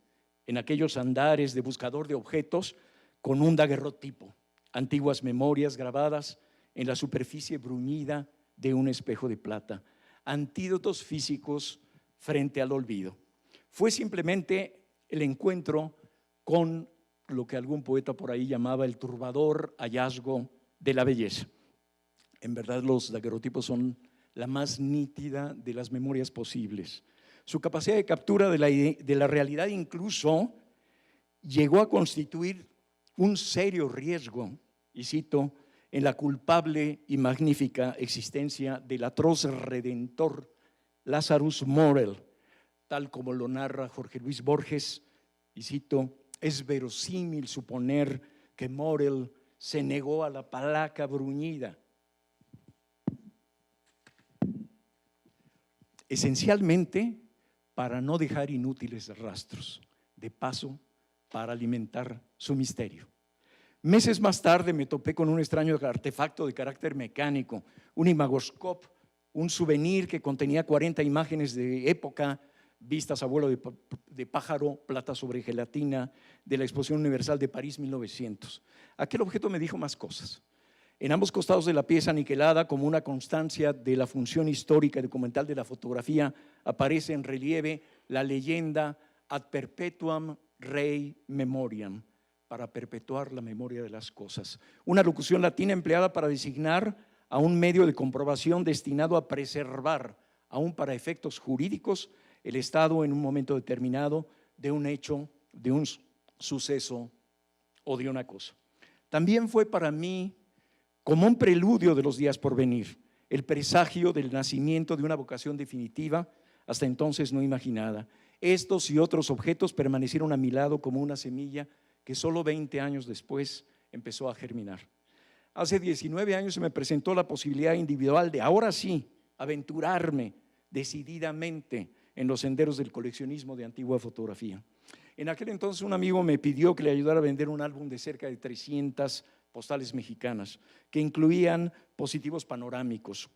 S7: en aquellos andares de buscador de objetos con un daguerrotipo, antiguas memorias grabadas en la superficie bruñida de un espejo de plata, antídotos físicos frente al olvido. Fue simplemente el encuentro con lo que algún poeta por ahí llamaba el turbador hallazgo de la belleza. En verdad, los daguerrotipos son la más nítida de las memorias posibles. Su capacidad de captura de la realidad incluso llegó a constituir un serio riesgo, y cito, en la culpable y magnífica existencia del atroz redentor Lazarus Morel, tal como lo narra Jorge Luis Borges, y cito, es verosímil suponer que Morel se negó a la palaca bruñida. Esencialmente para no dejar inútiles rastros, de paso para alimentar su misterio. Meses más tarde me topé con un extraño artefacto de carácter mecánico, un imagoscope, un souvenir que contenía 40 imágenes de época vistas a vuelo de pájaro, plata sobre gelatina, de la Exposición Universal de París 1900. Aquel objeto me dijo más cosas. En ambos costados de la pieza aniquilada, como una constancia de la función histórica y documental de la fotografía, aparece en relieve la leyenda ad perpetuam rei memoriam, para perpetuar la memoria de las cosas. Una locución latina empleada para designar a un medio de comprobación destinado a preservar, aún para efectos jurídicos, el estado en un momento determinado de un hecho, de un suceso o de una cosa. También fue para mí como un preludio de los días por venir, el presagio del nacimiento de una vocación definitiva, hasta entonces no imaginada. Estos y otros objetos permanecieron a mi lado como una semilla que solo 20 años después empezó a germinar. Hace 19 años se me presentó la posibilidad individual de ahora sí aventurarme decididamente en los senderos del coleccionismo de antigua fotografía. En aquel entonces un amigo me pidió que le ayudara a vender un álbum de cerca de 300 postales mexicanas que incluían positivos panorámicos.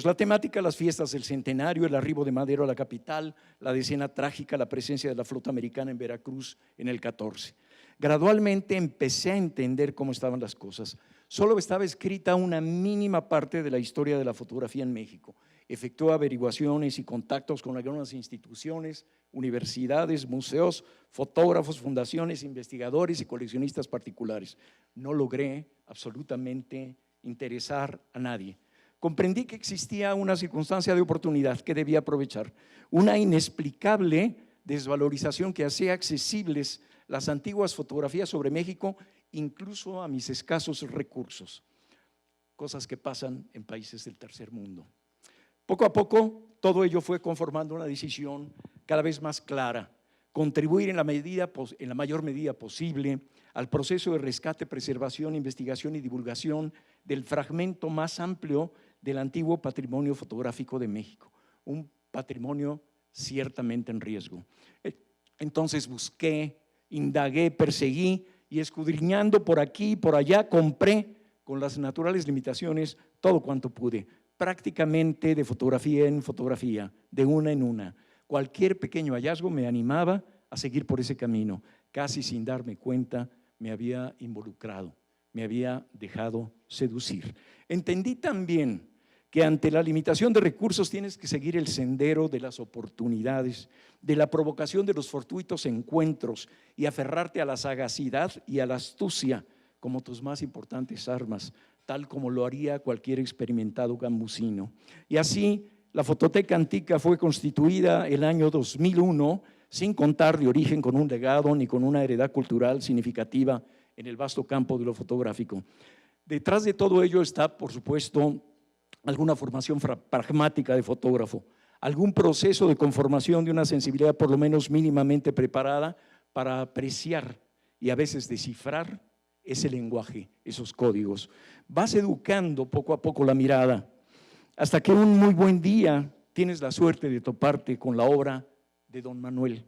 S7: La temática, las fiestas del centenario, el arribo de Madero a la capital, la decena trágica, la presencia de la flota americana en Veracruz en el 14. Gradualmente empecé a entender cómo estaban las cosas. Solo estaba escrita una mínima parte de la historia de la fotografía en México. Efectuó averiguaciones y contactos con algunas instituciones, universidades, museos, fotógrafos, fundaciones, investigadores y coleccionistas particulares. No logré absolutamente interesar a nadie. Comprendí que existía una circunstancia de oportunidad que debía aprovechar, una inexplicable desvalorización que hacía accesibles las antiguas fotografías sobre México, incluso a mis escasos recursos, cosas que pasan en países del tercer mundo. Poco a poco, todo ello fue conformando una decisión cada vez más clara: contribuir en la mayor medida posible al proceso de rescate, preservación, investigación y divulgación del fragmento más amplio del antiguo patrimonio fotográfico de México, un patrimonio ciertamente en riesgo. Entonces busqué, indagué, perseguí y escudriñando por aquí y por allá compré, con las naturales limitaciones, todo cuanto pude, prácticamente de fotografía en fotografía, de una en una. Cualquier pequeño hallazgo me animaba a seguir por ese camino. Casi sin darme cuenta me había involucrado, me había dejado seducir. Entendí también que ante la limitación de recursos tienes que seguir el sendero de las oportunidades, de la provocación de los fortuitos encuentros y aferrarte a la sagacidad y a la astucia como tus más importantes armas, tal como lo haría cualquier experimentado gambusino. Y así la Fototeca Antica fue constituida el año 2001, sin contar de origen con un legado ni con una heredad cultural significativa en el vasto campo de lo fotográfico. Detrás de todo ello está, por supuesto, alguna formación pragmática de fotógrafo, algún proceso de conformación de una sensibilidad por lo menos mínimamente preparada para apreciar y a veces descifrar ese lenguaje, esos códigos. Vas educando poco a poco la mirada hasta que un muy buen día tienes la suerte de toparte con la obra de Don Manuel.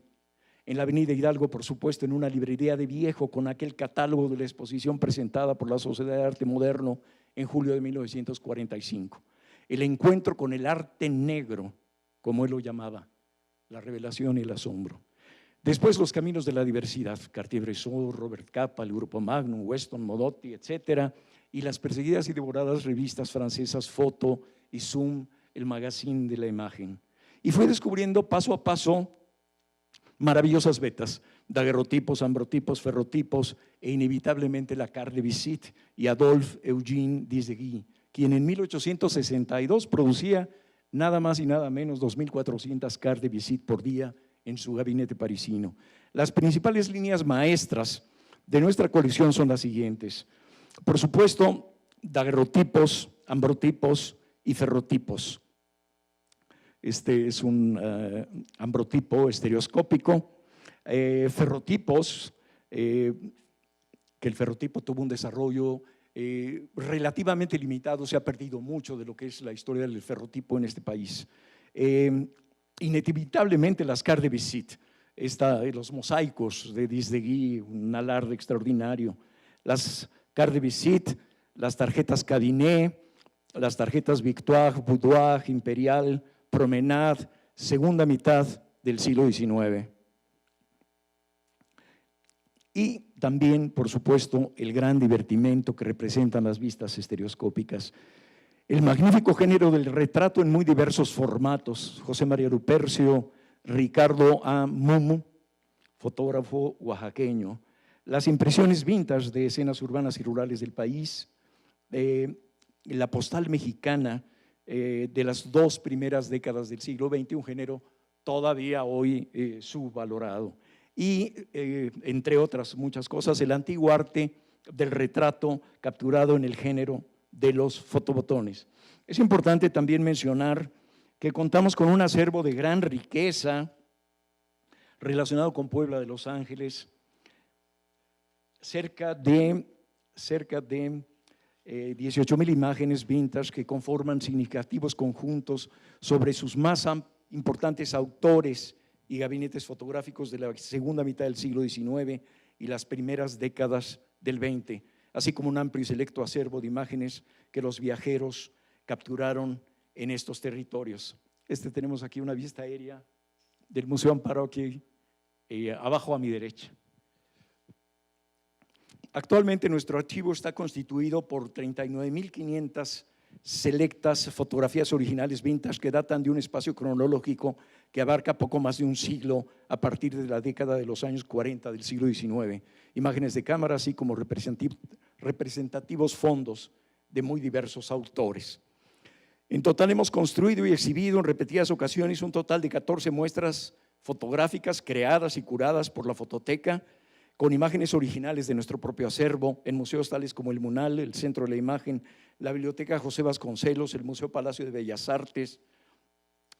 S7: En la avenida Hidalgo, por supuesto, en una librería de viejo con aquel catálogo de la exposición presentada por la Sociedad de Arte Moderno en julio de 1945. El encuentro con el arte negro, como él lo llamaba, la revelación y el asombro. Después los caminos de la diversidad, Cartier-Bresson, Robert Capa, el Grupo Magnum, Weston, Modotti, etcétera, y las perseguidas y devoradas revistas francesas Foto y Zoom, el magazine de la imagen. Y fui descubriendo paso a paso maravillosas vetas, daguerrotipos, ambrotipos, ferrotipos e inevitablemente la carte de visite y Adolphe Eugène Dizegui, quien en 1862 producía nada más y nada menos 2.400 cartes de visite por día en su gabinete parisino. Las principales líneas maestras de nuestra colección son las siguientes. Por supuesto, daguerrotipos, ambrotipos y ferrotipos. Este es un ambrotipo estereoscópico. Ferrotipos, que el ferrotipo tuvo un desarrollo relativamente limitado, se ha perdido mucho de lo que es la historia del ferrotipo en este país. Inevitablemente las cartes de visite, los mosaicos de Dizegui, un alarde extraordinario, las cartes de visite, las tarjetas Cadinet, las tarjetas Victoire, Boudoir, Imperial, Promenade, segunda mitad del siglo XIX. Y también, por supuesto, el gran divertimento que representan las vistas estereoscópicas. El magnífico género del retrato en muy diversos formatos. José María Lupercio, Ricardo A. Mumu, fotógrafo oaxaqueño. Las impresiones vintage de escenas urbanas y rurales del país, la postal mexicana de las 2 primeras décadas del siglo XX, un género todavía hoy subvalorado. Y, entre otras muchas cosas, el antiguo arte del retrato capturado en el género de los fotobotones. Es importante también mencionar que contamos con un acervo de gran riqueza relacionado con Puebla de Los Ángeles, cerca de 18,000 imágenes vintage que conforman significativos conjuntos sobre sus más importantes autores y gabinetes fotográficos de la segunda mitad del siglo XIX y las primeras décadas del XX, así como un amplio y selecto acervo de imágenes que los viajeros capturaron en estos territorios. Tenemos aquí una vista aérea del Museo Amparo, aquí abajo a mi derecha. Actualmente nuestro archivo está constituido por 39,500 selectas fotografías originales vintage que datan de un espacio cronológico que abarca poco más de un siglo a partir de la década de los años 40 del siglo XIX. Imágenes de cámara, así como representativos fondos de muy diversos autores. En total hemos construido y exhibido en repetidas ocasiones un total de 14 muestras fotográficas creadas y curadas por la Fototeca, con imágenes originales de nuestro propio acervo en museos tales como el MUNAL, el Centro de la Imagen, la Biblioteca José Vasconcelos, el Museo Palacio de Bellas Artes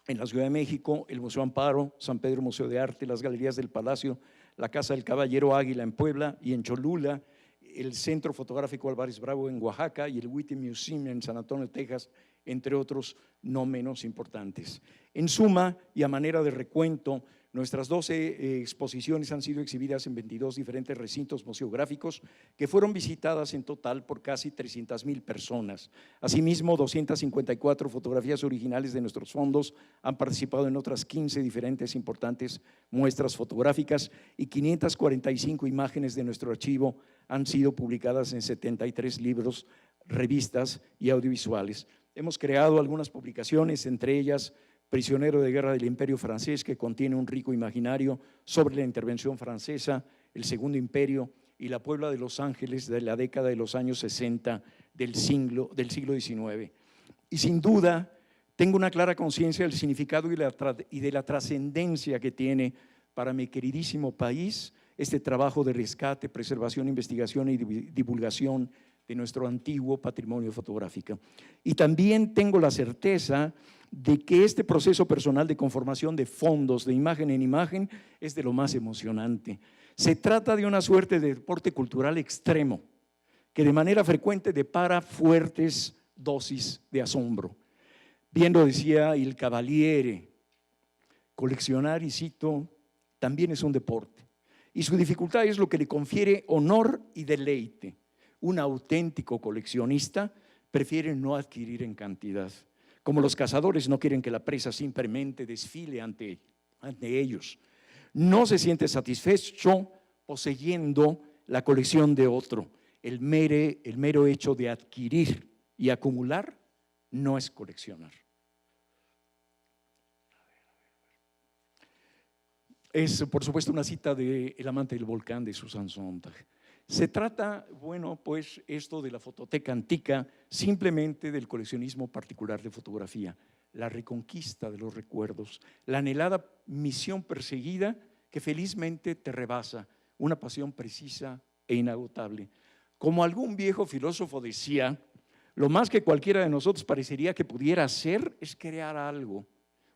S7: en la Ciudad de México, el Museo Amparo, San Pedro Museo de Arte, las Galerías del Palacio, la Casa del Caballero Águila en Puebla y en Cholula, el Centro Fotográfico Álvarez Bravo en Oaxaca y el Whitney Museum en San Antonio, Texas, entre otros no menos importantes. En suma, y a manera de recuento, nuestras 12 exposiciones han sido exhibidas en 22 diferentes recintos museográficos que fueron visitadas en total por casi 300,000 personas. Asimismo, 254 fotografías originales de nuestros fondos han participado en otras 15 diferentes importantes muestras fotográficas y 545 imágenes de nuestro archivo han sido publicadas en 73 libros, revistas y audiovisuales. Hemos creado algunas publicaciones, entre ellas Prisionero de guerra del Imperio Francés, que contiene un rico imaginario sobre la intervención francesa, el Segundo Imperio y la Puebla de Los Ángeles de la década de los años 60 del siglo XIX. Y sin duda, tengo una clara conciencia del significado y de la trascendencia que tiene para mi queridísimo país este trabajo de rescate, preservación, investigación y divulgación de nuestro antiguo patrimonio fotográfico. Y también tengo la certeza de que este proceso personal de conformación de fondos de imagen en imagen es de lo más emocionante. Se trata de una suerte de deporte cultural extremo que de manera frecuente depara fuertes dosis de asombro. Bien lo decía il Cavaliere, coleccionar, y cito, también es un deporte. Y su dificultad es lo que le confiere honor y deleite. Un auténtico coleccionista prefiere no adquirir en cantidad. Como los cazadores no quieren que la presa simplemente desfile ante ellos. No se siente satisfecho poseyendo la colección de otro. El mero hecho de adquirir y acumular no es coleccionar. Es, por supuesto, una cita de El amante del volcán de Susan Sontag. Se trata, bueno, pues esto de la fototeca antica, simplemente del coleccionismo particular de fotografía, la reconquista de los recuerdos, la anhelada misión perseguida que felizmente te rebasa, una pasión precisa e inagotable. Como algún viejo filósofo decía, lo más que cualquiera de nosotros parecería que pudiera hacer es crear algo,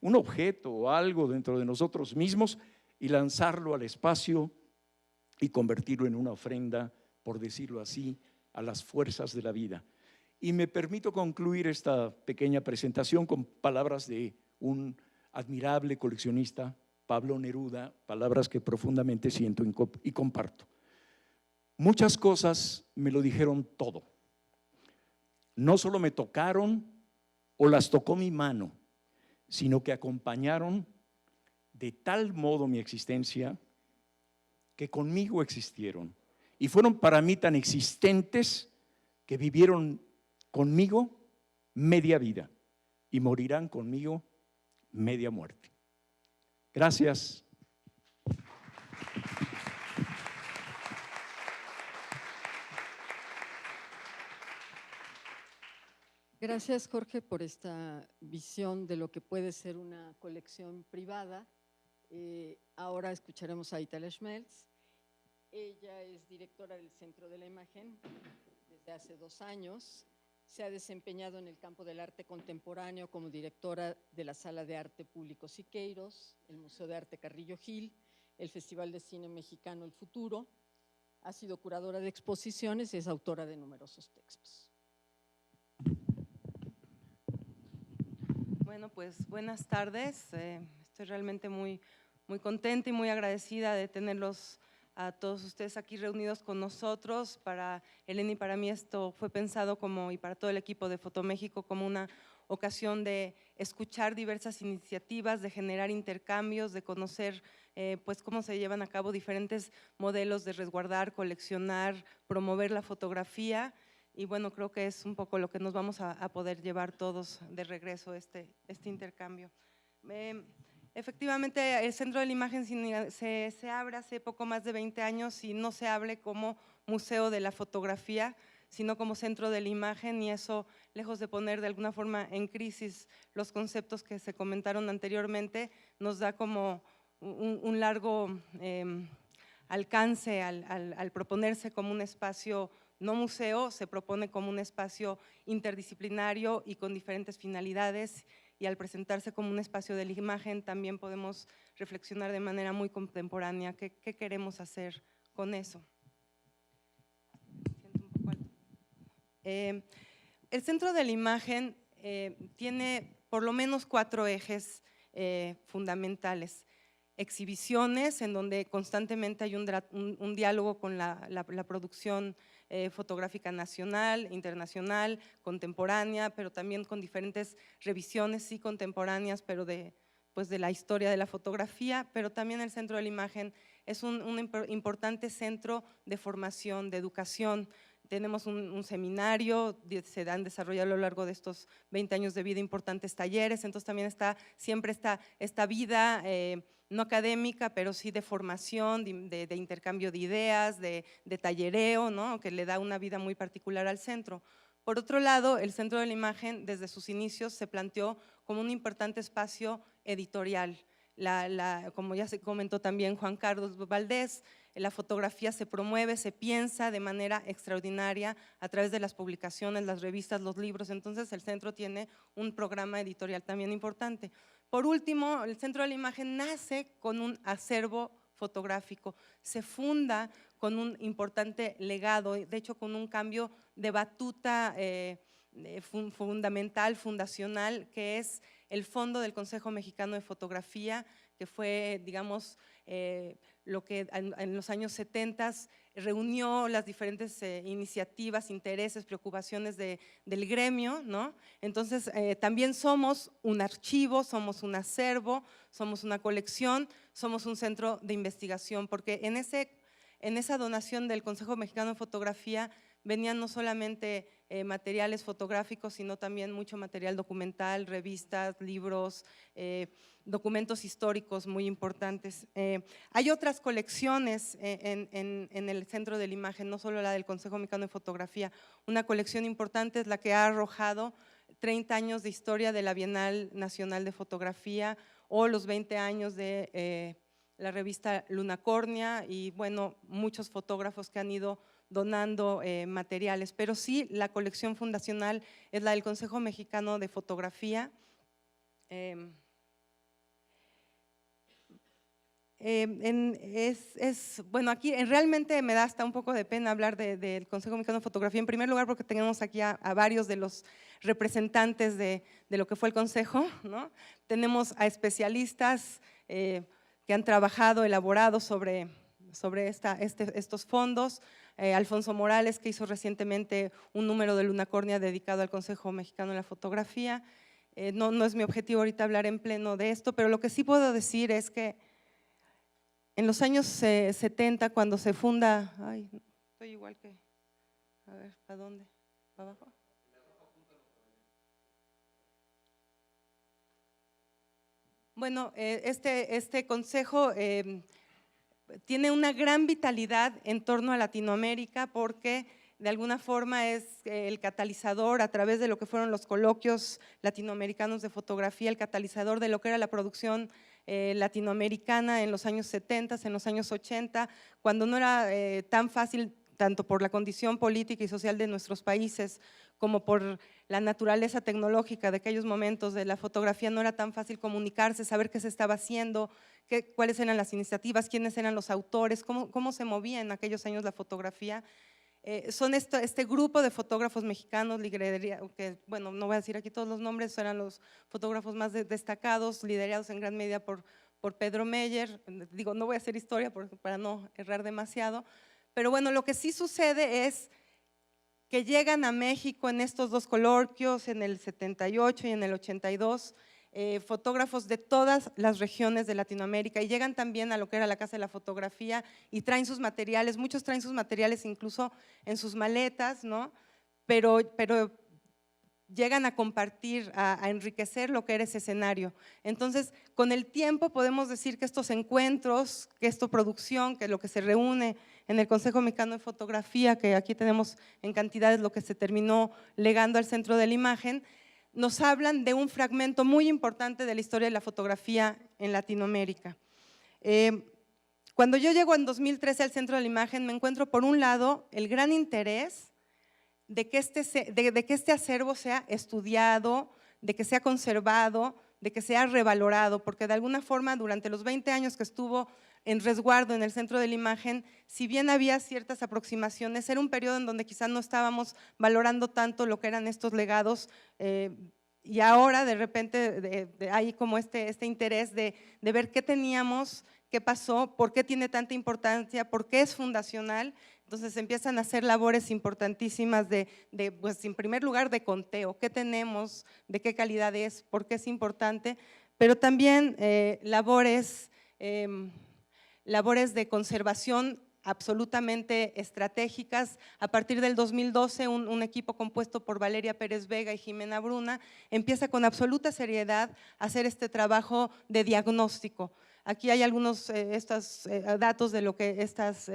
S7: un objeto o algo dentro de nosotros mismos y lanzarlo al espacio y convertirlo en una ofrenda, por decirlo así, a las fuerzas de la vida. Y me permito concluir esta pequeña presentación con palabras de un admirable coleccionista, Pablo Neruda, palabras que profundamente siento y comparto. Muchas cosas me lo dijeron todo. No solo me tocaron o las tocó mi mano, sino que acompañaron de tal modo mi existencia que conmigo existieron y fueron para mí tan existentes que vivieron conmigo media vida y morirán conmigo media muerte. Gracias.
S2: Gracias, Jorge, por esta visión de lo que puede ser una colección privada. Ahora escucharemos a Italia Schmelz. Ella es directora del Centro de la Imagen desde hace 2 años. Se ha desempeñado en el campo del arte contemporáneo como directora de la Sala de Arte Público Siqueiros, el Museo de Arte Carrillo Gil, el Festival de Cine Mexicano El Futuro. Ha sido curadora de exposiciones y es autora de numerosos textos.
S8: Bueno, pues buenas tardes. Estoy realmente muy contenta y muy agradecida de tenerlos a todos ustedes aquí reunidos con nosotros. Para Elena y para mí esto fue pensado como, y para todo el equipo de Fotoméxico, como una ocasión de escuchar diversas iniciativas, de generar intercambios, de conocer pues cómo se llevan a cabo diferentes modelos de resguardar, coleccionar, promover la fotografía. Y bueno, creo que es un poco lo que nos vamos a poder llevar todos de regreso este intercambio. Efectivamente, el Centro de la Imagen se abre hace poco más de 20 años y no se abre como museo de la fotografía, sino como Centro de la Imagen, y eso, lejos de poner de alguna forma en crisis los conceptos que se comentaron anteriormente, nos da como un largo alcance al proponerse como un espacio no museo, se propone como un espacio interdisciplinario y con diferentes finalidades, y al presentarse como un espacio de la imagen también podemos reflexionar de manera muy contemporánea qué queremos hacer con eso. El Centro de la Imagen tiene por lo menos 4 ejes fundamentales. Exhibiciones, en donde constantemente hay un diálogo con la producción fotográfica nacional, internacional, contemporánea, pero también con diferentes revisiones, sí contemporáneas, pero pues de la historia de la fotografía. Pero también el Centro de la Imagen es un importante centro de formación, de educación. Tenemos un seminario, se han desarrollado a lo largo de estos 20 años de vida importantes talleres, entonces también está siempre esta vida no académica, pero sí de formación, de intercambio de ideas, de tallereo, ¿no? Que le da una vida muy particular al centro. Por otro lado, el Centro de la Imagen desde sus inicios se planteó como un importante espacio editorial. Como ya se comentó también Juan Carlos Valdés, la fotografía se promueve, se piensa de manera extraordinaria a través de las publicaciones, las revistas, los libros. Entonces el centro tiene un programa editorial también importante. Por último, el Centro de la Imagen nace con un acervo fotográfico, se funda con un importante legado, de hecho con un cambio de batuta fundamental, fundacional, que es el Fondo del Consejo Mexicano de Fotografía, que fue, digamos, lo que en los años 70 reunió las diferentes iniciativas, intereses, preocupaciones del gremio, ¿no? Entonces, también somos un archivo, somos un acervo, somos una colección, somos un centro de investigación, porque en esa donación del Consejo Mexicano de Fotografía venían no solamente materiales fotográficos, sino también mucho material documental, revistas, libros, documentos históricos muy importantes. Hay otras colecciones en el Centro de la Imagen, no solo la del Consejo Mexicano de Fotografía. Una colección importante es la que ha arrojado 30 años de historia de la Bienal Nacional de Fotografía o los 20 años de la revista Lunacornia, y bueno, muchos fotógrafos que han ido donando materiales, pero sí la colección fundacional es la del Consejo Mexicano de Fotografía. Bueno, aquí realmente me da hasta un poco de pena hablar del Consejo Mexicano de Fotografía, en primer lugar porque tenemos aquí a varios de los representantes de lo que fue el Consejo, ¿no? Tenemos a especialistas que han trabajado, elaborado sobre estos fondos. Alfonso Morales, que hizo recientemente un número de Lunacornia dedicado al Consejo Mexicano de la Fotografía. No es mi objetivo ahorita hablar en pleno de esto, pero lo que sí puedo decir es que en los años 70, cuando se funda, ay, estoy igual que, a ver, ¿para dónde? ¿Para abajo? Bueno, este consejo tiene una gran vitalidad en torno a Latinoamérica porque de alguna forma es el catalizador a través de lo que fueron los coloquios latinoamericanos de fotografía, el catalizador de lo que era la producción latinoamericana en los años 70, en los años 80, cuando no era tan fácil, tanto por la condición política y social de nuestros países, como por la naturaleza tecnológica de aquellos momentos de la fotografía, no era tan fácil comunicarse, saber qué se estaba haciendo, cuáles eran las iniciativas, quiénes eran los autores, cómo se movía en aquellos años la fotografía. Son este grupo de fotógrafos mexicanos, que bueno, no voy a decir aquí todos los nombres, eran los fotógrafos más destacados, liderados en gran medida por Pedro Meyer. Digo, no voy a hacer historia para no errar demasiado, pero bueno, lo que sí sucede es que llegan a México en estos dos coloquios, en el 78 y en el 82, fotógrafos de todas las regiones de Latinoamérica, y llegan también a lo que era la Casa de la Fotografía y traen sus materiales, muchos traen sus materiales incluso en sus maletas, ¿no? Pero llegan a compartir, a enriquecer lo que era ese escenario. Entonces, con el tiempo podemos decir que estos encuentros, que esta producción, que lo que se reúne en el Consejo Mexicano de Fotografía, que aquí tenemos en cantidades lo que se terminó legando al Centro de la Imagen, nos hablan de un fragmento muy importante de la historia de la fotografía en Latinoamérica. Cuando yo llego en 2013 al Centro de la Imagen, me encuentro por un lado el gran interés de que este acervo sea estudiado, de que sea conservado, de que sea revalorado, porque de alguna forma durante los 20 años que estuvo en resguardo en el Centro de la Imagen, si bien había ciertas aproximaciones, era un periodo en donde quizás no estábamos valorando tanto lo que eran estos legados, y ahora de repente hay como este interés de ver qué teníamos, qué pasó, por qué tiene tanta importancia, por qué es fundacional. Entonces empiezan a hacer labores importantísimas pues en primer lugar de conteo, qué tenemos, de qué calidad es, por qué es importante, pero también labores de conservación absolutamente estratégicas. A partir del 2012, un equipo compuesto por Valeria Pérez Vega y Jimena Bruna empieza con absoluta seriedad a hacer este trabajo de diagnóstico. Aquí hay algunos datos de lo que estas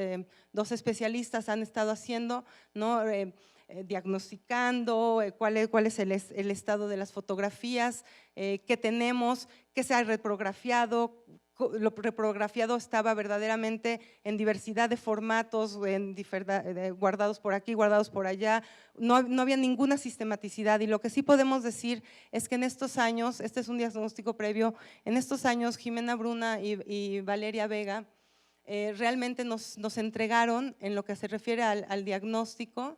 S8: dos especialistas han estado haciendo, ¿no? Diagnosticando cuál es el estado de las fotografías, qué tenemos, qué se ha reprografiado. Lo reprografiado estaba verdaderamente en diversidad de formatos, guardados por aquí, guardados por allá, no había ninguna sistematicidad, y lo que sí podemos decir es que en estos años, este es un diagnóstico previo, en estos años Jimena Bruna y Valeria Vega realmente nos entregaron, en lo que se refiere al diagnóstico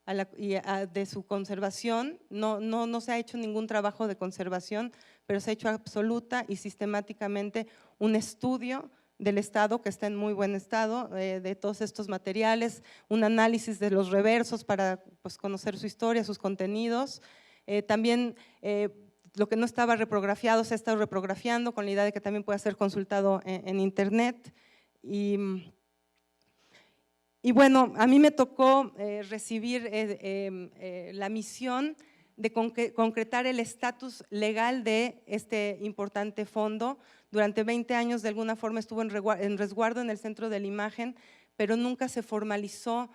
S8: de su conservación, no se ha hecho ningún trabajo de conservación, pero se ha hecho absoluta y sistemáticamente un estudio del estado, que está en muy buen estado, de todos estos materiales, un análisis de los reversos para pues, conocer su historia, sus contenidos. También lo que no estaba reprografiado se ha estado reprografiando con la idea de que también pueda ser consultado en internet. Y bueno, a mí me tocó recibir la misión de concretar el estatus legal de este importante fondo. Durante 20 años de alguna forma estuvo en resguardo en el Centro de la Imagen, pero nunca se formalizó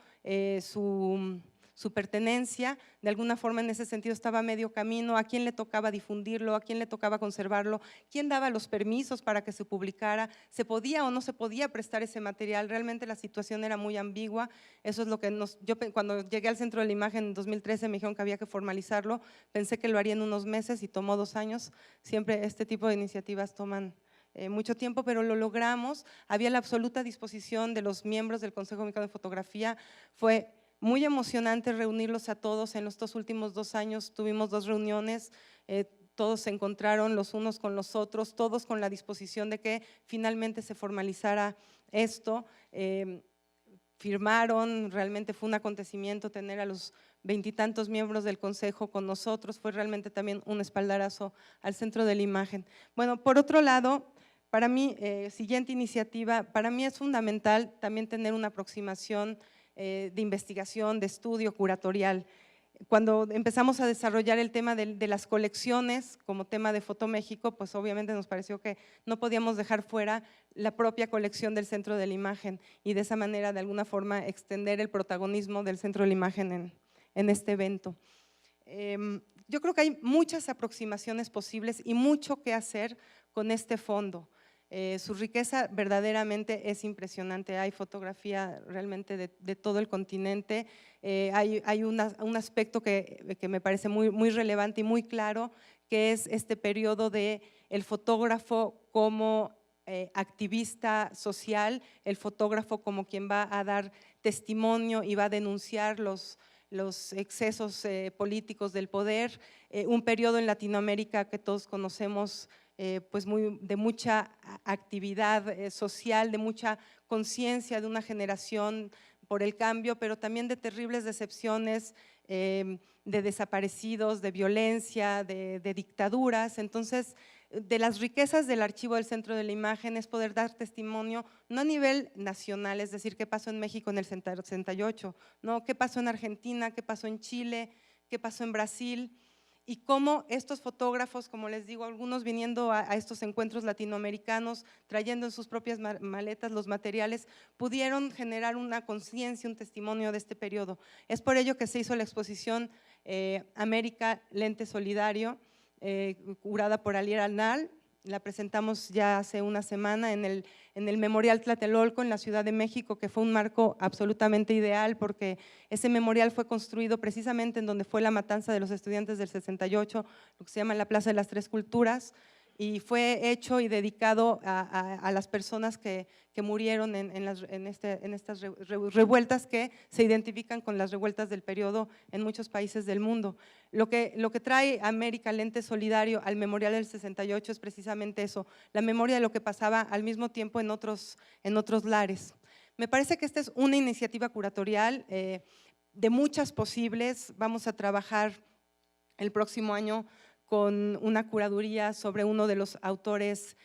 S8: su pertenencia. De alguna forma en ese sentido estaba a medio camino, a quién le tocaba difundirlo, a quién le tocaba conservarlo, quién daba los permisos para que se publicara, se podía o no se podía prestar ese material. Realmente la situación era muy ambigua. Eso es lo que yo cuando llegué al Centro de la Imagen en 2013 me dijeron que había que formalizarlo, pensé que lo haría en unos meses y tomó 2 años. Siempre este tipo de iniciativas toman mucho tiempo, pero lo logramos. Había la absoluta disposición de los miembros del Consejo Mexicano de Fotografía. Fue muy emocionante reunirlos a todos. En los 2 últimos 2 años tuvimos 2 reuniones, todos se encontraron los unos con los otros, todos con la disposición de que finalmente se formalizara esto. Firmaron, realmente fue un acontecimiento tener a los 20 y tantos miembros del Consejo con nosotros, fue realmente también un espaldarazo al Centro de la Imagen. Bueno, por otro lado, para mí, siguiente iniciativa, para mí es fundamental también tener una aproximación de investigación, de estudio curatorial. Cuando empezamos a desarrollar el tema de las colecciones como tema de Fotoméxico, pues obviamente nos pareció que no podíamos dejar fuera la propia colección del Centro de la Imagen y de esa manera, de alguna forma, extender el protagonismo del Centro de la Imagen en este evento. Yo creo que hay muchas aproximaciones posibles y mucho que hacer con este fondo. Su riqueza verdaderamente es impresionante, hay fotografía realmente de todo el continente, hay un aspecto que me parece muy relevante y muy claro, que es este periodo de el fotógrafo como activista social, el fotógrafo como quien va a dar testimonio y va a denunciar los excesos políticos del poder, un periodo en Latinoamérica que todos conocemos, pues de mucha actividad social, de mucha conciencia de una generación por el cambio, pero también de terribles decepciones, de desaparecidos, de violencia, de dictaduras. Entonces, de las riquezas del archivo del Centro de la Imagen es poder dar testimonio, no a nivel nacional, es decir, qué pasó en México en el 68, ¿no? Qué pasó en Argentina, qué pasó en Chile, qué pasó en Brasil, y cómo estos fotógrafos, como les digo, algunos viniendo a estos encuentros latinoamericanos, trayendo en sus propias maletas los materiales, pudieron generar una conciencia, un testimonio de este periodo. Es por ello que se hizo la exposición América Lente Solidario, curada por Alier Arnal. La presentamos ya hace una semana en el Memorial Tlatelolco en la Ciudad de México, que fue un marco absolutamente ideal porque ese memorial fue construido precisamente en donde fue la matanza de los estudiantes del 68, lo que se llama la Plaza de las Tres Culturas, y fue hecho y dedicado a las personas que murieron en estas revueltas que se identifican con las revueltas del periodo en muchos países del mundo. Lo que trae América Lente Solidario al Memorial del 68 es precisamente eso, la memoria de lo que pasaba al mismo tiempo en otros lares. Me parece que esta es una iniciativa curatorial de muchas posibles. Vamos a trabajar el próximo año con una curaduría sobre uno de los autores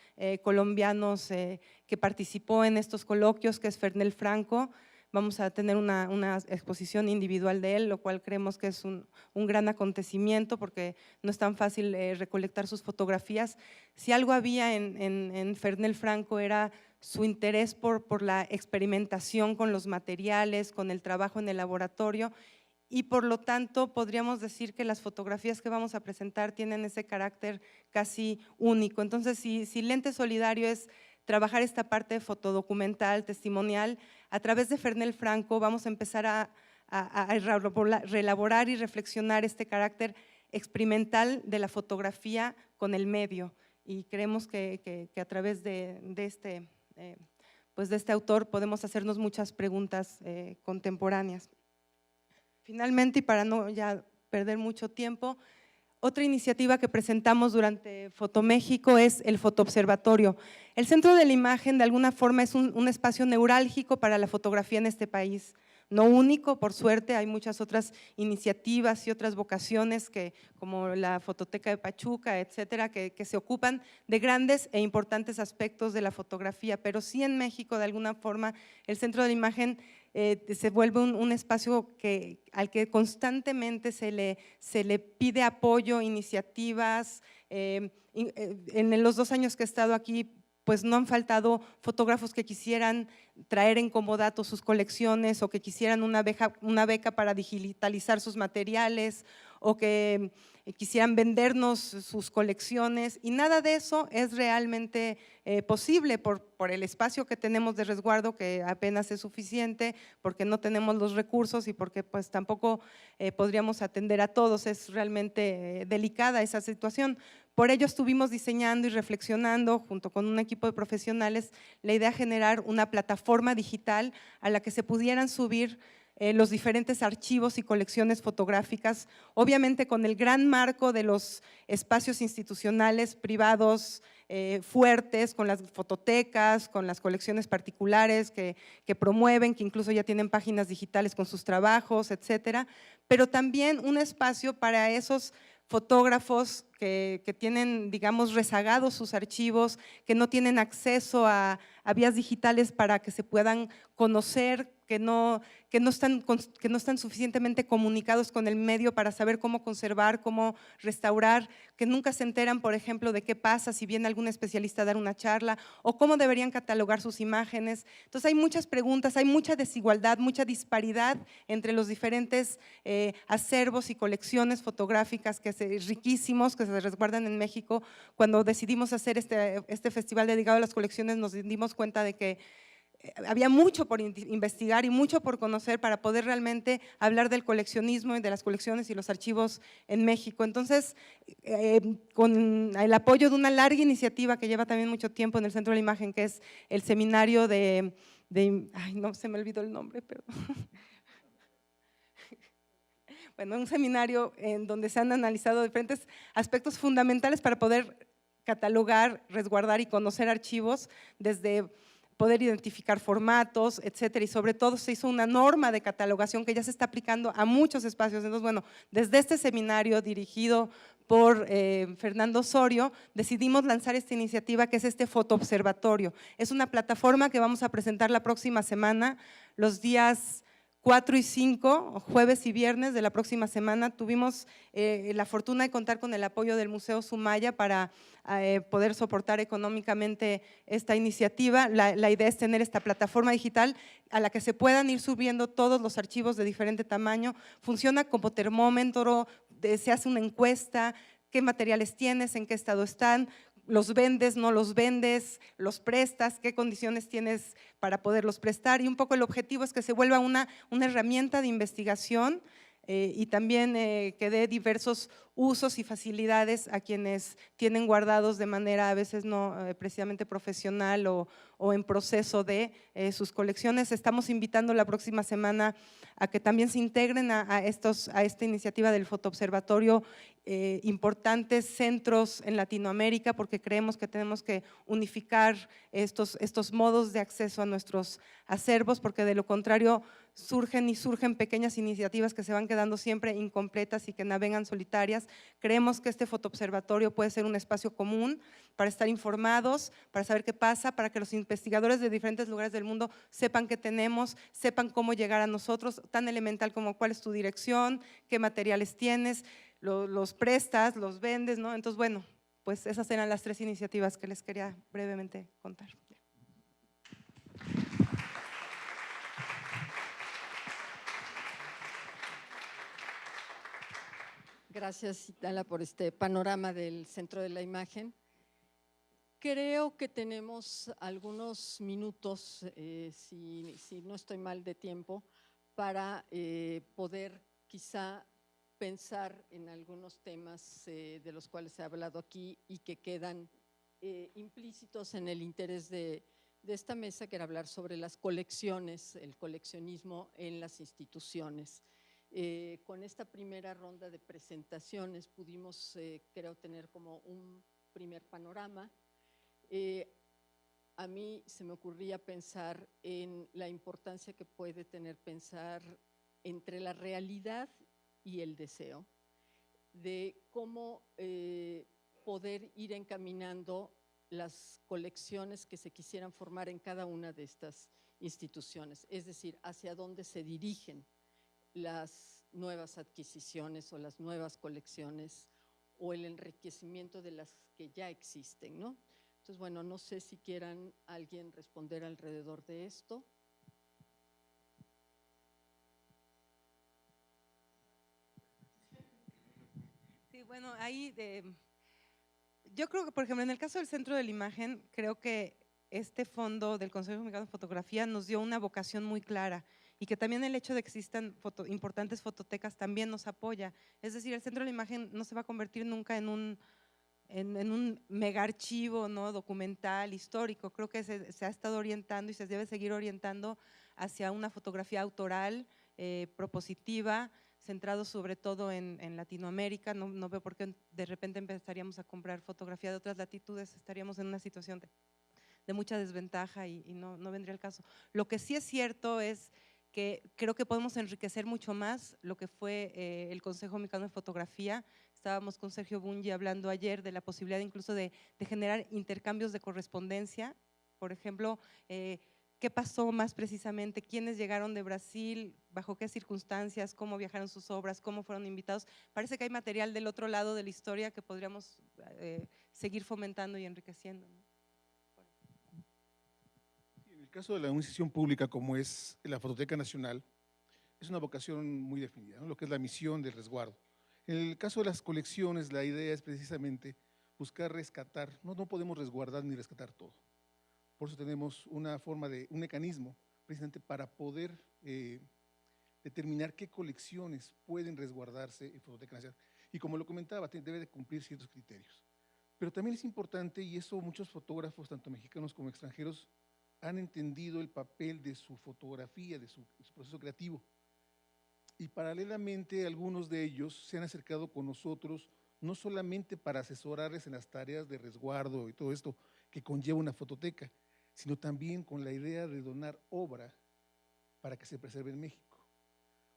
S8: colombianos que participó en estos coloquios, que es Fernel Franco. Vamos a tener una exposición individual de él, lo cual creemos que es un gran acontecimiento porque no es tan fácil recolectar sus fotografías. Si algo había en Fernel Franco era su interés por la experimentación con los materiales, con el trabajo en el laboratorio, y por lo tanto podríamos decir que las fotografías que vamos a presentar tienen ese carácter casi único. Entonces, si Lente Solidario es trabajar esta parte fotodocumental, testimonial, a través de Fernel Franco vamos a empezar a reelaborar y reflexionar este carácter experimental de la fotografía con el medio, y creemos que a través de este autor podemos hacernos muchas preguntas contemporáneas. Finalmente, y para no ya perder mucho tiempo, otra iniciativa que presentamos durante Fotoméxico es el Fotoobservatorio. El Centro de la Imagen de alguna forma es un espacio neurálgico para la fotografía en este país. No único, por suerte, hay muchas otras iniciativas y otras vocaciones como la Fototeca de Pachuca, etcétera, que se ocupan de grandes e importantes aspectos de la fotografía, pero sí en México de alguna forma el Centro de la Imagen se vuelve un espacio al que constantemente se le pide apoyo, iniciativas. En los 2 años que he estado aquí, pues no han faltado fotógrafos que quisieran traer en comodato sus colecciones o que quisieran una beca para digitalizar sus materiales o que quisieran vendernos sus colecciones, y nada de eso es realmente posible por el espacio que tenemos de resguardo, que apenas es suficiente, porque no tenemos los recursos y porque pues tampoco podríamos atender a todos. Es realmente delicada esa situación. Por ello estuvimos diseñando y reflexionando junto con un equipo de profesionales la idea de generar una plataforma digital a la que se pudieran subir los diferentes archivos y colecciones fotográficas, obviamente con el gran marco de los espacios institucionales privados fuertes, con las fototecas, con las colecciones particulares que promueven, que incluso ya tienen páginas digitales con sus trabajos, etcétera, pero también un espacio para esos fotógrafos que tienen, digamos, rezagados sus archivos, que no tienen acceso a vías digitales para que se puedan conocer, que no están suficientemente comunicados con el medio para saber cómo conservar, cómo restaurar, que nunca se enteran, por ejemplo, de qué pasa si viene algún especialista a dar una charla o cómo deberían catalogar sus imágenes. Entonces hay muchas preguntas, hay mucha desigualdad, mucha disparidad entre los diferentes acervos y colecciones fotográficas riquísimos que se resguardan en México. Cuando decidimos hacer este festival dedicado a las colecciones nos dimos cuenta de que había mucho por investigar y mucho por conocer para poder realmente hablar del coleccionismo y de las colecciones y los archivos en México. Entonces, con el apoyo de una larga iniciativa que lleva también mucho tiempo en el Centro de la Imagen, que es el seminario ay, no se me olvidó el nombre, pero bueno, un seminario en donde se han analizado diferentes aspectos fundamentales para poder catalogar, resguardar y conocer archivos, desde poder identificar formatos, etcétera, y sobre todo se hizo una norma de catalogación que ya se está aplicando a muchos espacios. Entonces, bueno, desde este seminario dirigido por Fernando Osorio, decidimos lanzar esta iniciativa que es este fotoobservatorio. Es una plataforma que vamos a presentar la próxima semana, los días 4 y 5, jueves y viernes de la próxima semana. Tuvimos la fortuna de contar con el apoyo del Museo Sumaya para poder soportar económicamente esta iniciativa. La idea es tener esta plataforma digital a la que se puedan ir subiendo todos los archivos de diferente tamaño. Funciona como termómetro, se hace una encuesta, qué materiales tienes, en qué estado están, los vendes, no los vendes, los prestas, qué condiciones tienes para poderlos prestar, y un poco el objetivo es que se vuelva una herramienta de investigación y también que dé diversos usos y facilidades a quienes tienen guardados de manera a veces no precisamente profesional o en proceso de sus colecciones. Estamos invitando la próxima semana a que también se integren a esta iniciativa del fotoobservatorio importantes centros en Latinoamérica, porque creemos que tenemos que unificar estos modos de acceso a nuestros acervos, porque de lo contrario surgen pequeñas iniciativas que se van quedando siempre incompletas y que navegan solitarias. Creemos que este fotoobservatorio puede ser un espacio común para estar informados, para saber qué pasa, para que los investigadores de diferentes lugares del mundo sepan qué tenemos, sepan cómo llegar a nosotros, tan elemental como cuál es tu dirección, qué materiales tienes, los prestas, los vendes, ¿no? Entonces, bueno, pues esas eran las 3 iniciativas que les quería brevemente contar.
S2: Gracias, Itala, por este panorama del Centro de la Imagen. Creo que tenemos algunos minutos, si no estoy mal de tiempo, para poder quizá pensar en algunos temas de los cuales se ha hablado aquí y que quedan implícitos en el interés de esta mesa, que era hablar sobre las colecciones, el coleccionismo en las instituciones. Con esta primera ronda de presentaciones pudimos, creo, tener como un primer panorama. A mí se me ocurría pensar en la importancia que puede tener pensar entre la realidad y el deseo, de cómo poder ir encaminando las colecciones que se quisieran formar en cada una de estas instituciones, es decir, hacia dónde se dirigen las nuevas adquisiciones o las nuevas colecciones o el enriquecimiento de las que ya existen, ¿no? Entonces, bueno, no sé si quieran alguien responder alrededor de esto.
S8: Sí, bueno, ahí yo creo que, por ejemplo, en el caso del Centro de la Imagen, creo que este fondo del Consejo Mexicano de Fotografía nos dio una vocación muy clara, y que también el hecho de que existan importantes fototecas también nos apoya. Es decir, el Centro de la Imagen no se va a convertir nunca en un mega archivo, ¿no?, documental, histórico. Creo que se ha estado orientando y se debe seguir orientando hacia una fotografía autoral, propositiva, centrado sobre todo en Latinoamérica. No veo por qué de repente empezaríamos a comprar fotografía de otras latitudes, estaríamos en una situación de mucha desventaja y no vendría el caso. Lo que sí es cierto es que creo que podemos enriquecer mucho más lo que fue el Consejo Mexicano de Fotografía. Estábamos con Sergio Bungi hablando ayer de la posibilidad incluso de generar intercambios de correspondencia. Por ejemplo, ¿Qué pasó más precisamente? ¿Quiénes llegaron de Brasil? ¿Bajo qué circunstancias? ¿Cómo viajaron sus obras? ¿Cómo fueron invitados? Parece que hay material del otro lado de la historia que podríamos seguir fomentando y enriqueciendo, ¿no?
S4: En el caso de la institución pública como es la Fototeca Nacional, es una vocación muy definida, ¿no? Lo que es la misión del resguardo. En el caso de las colecciones, la idea es precisamente buscar rescatar, no podemos resguardar ni rescatar todo. Por eso tenemos una forma un mecanismo precisamente para poder determinar qué colecciones pueden resguardarse en Fototeca Nacional. Y como lo comentaba, debe de cumplir ciertos criterios. Pero también es importante, y eso muchos fotógrafos, tanto mexicanos como extranjeros, han entendido el papel de su fotografía, de su proceso creativo. Y paralelamente algunos de ellos se han acercado con nosotros, no solamente para asesorarles en las tareas de resguardo y todo esto que conlleva una fototeca, sino también con la idea de donar obra para que se preserve en México.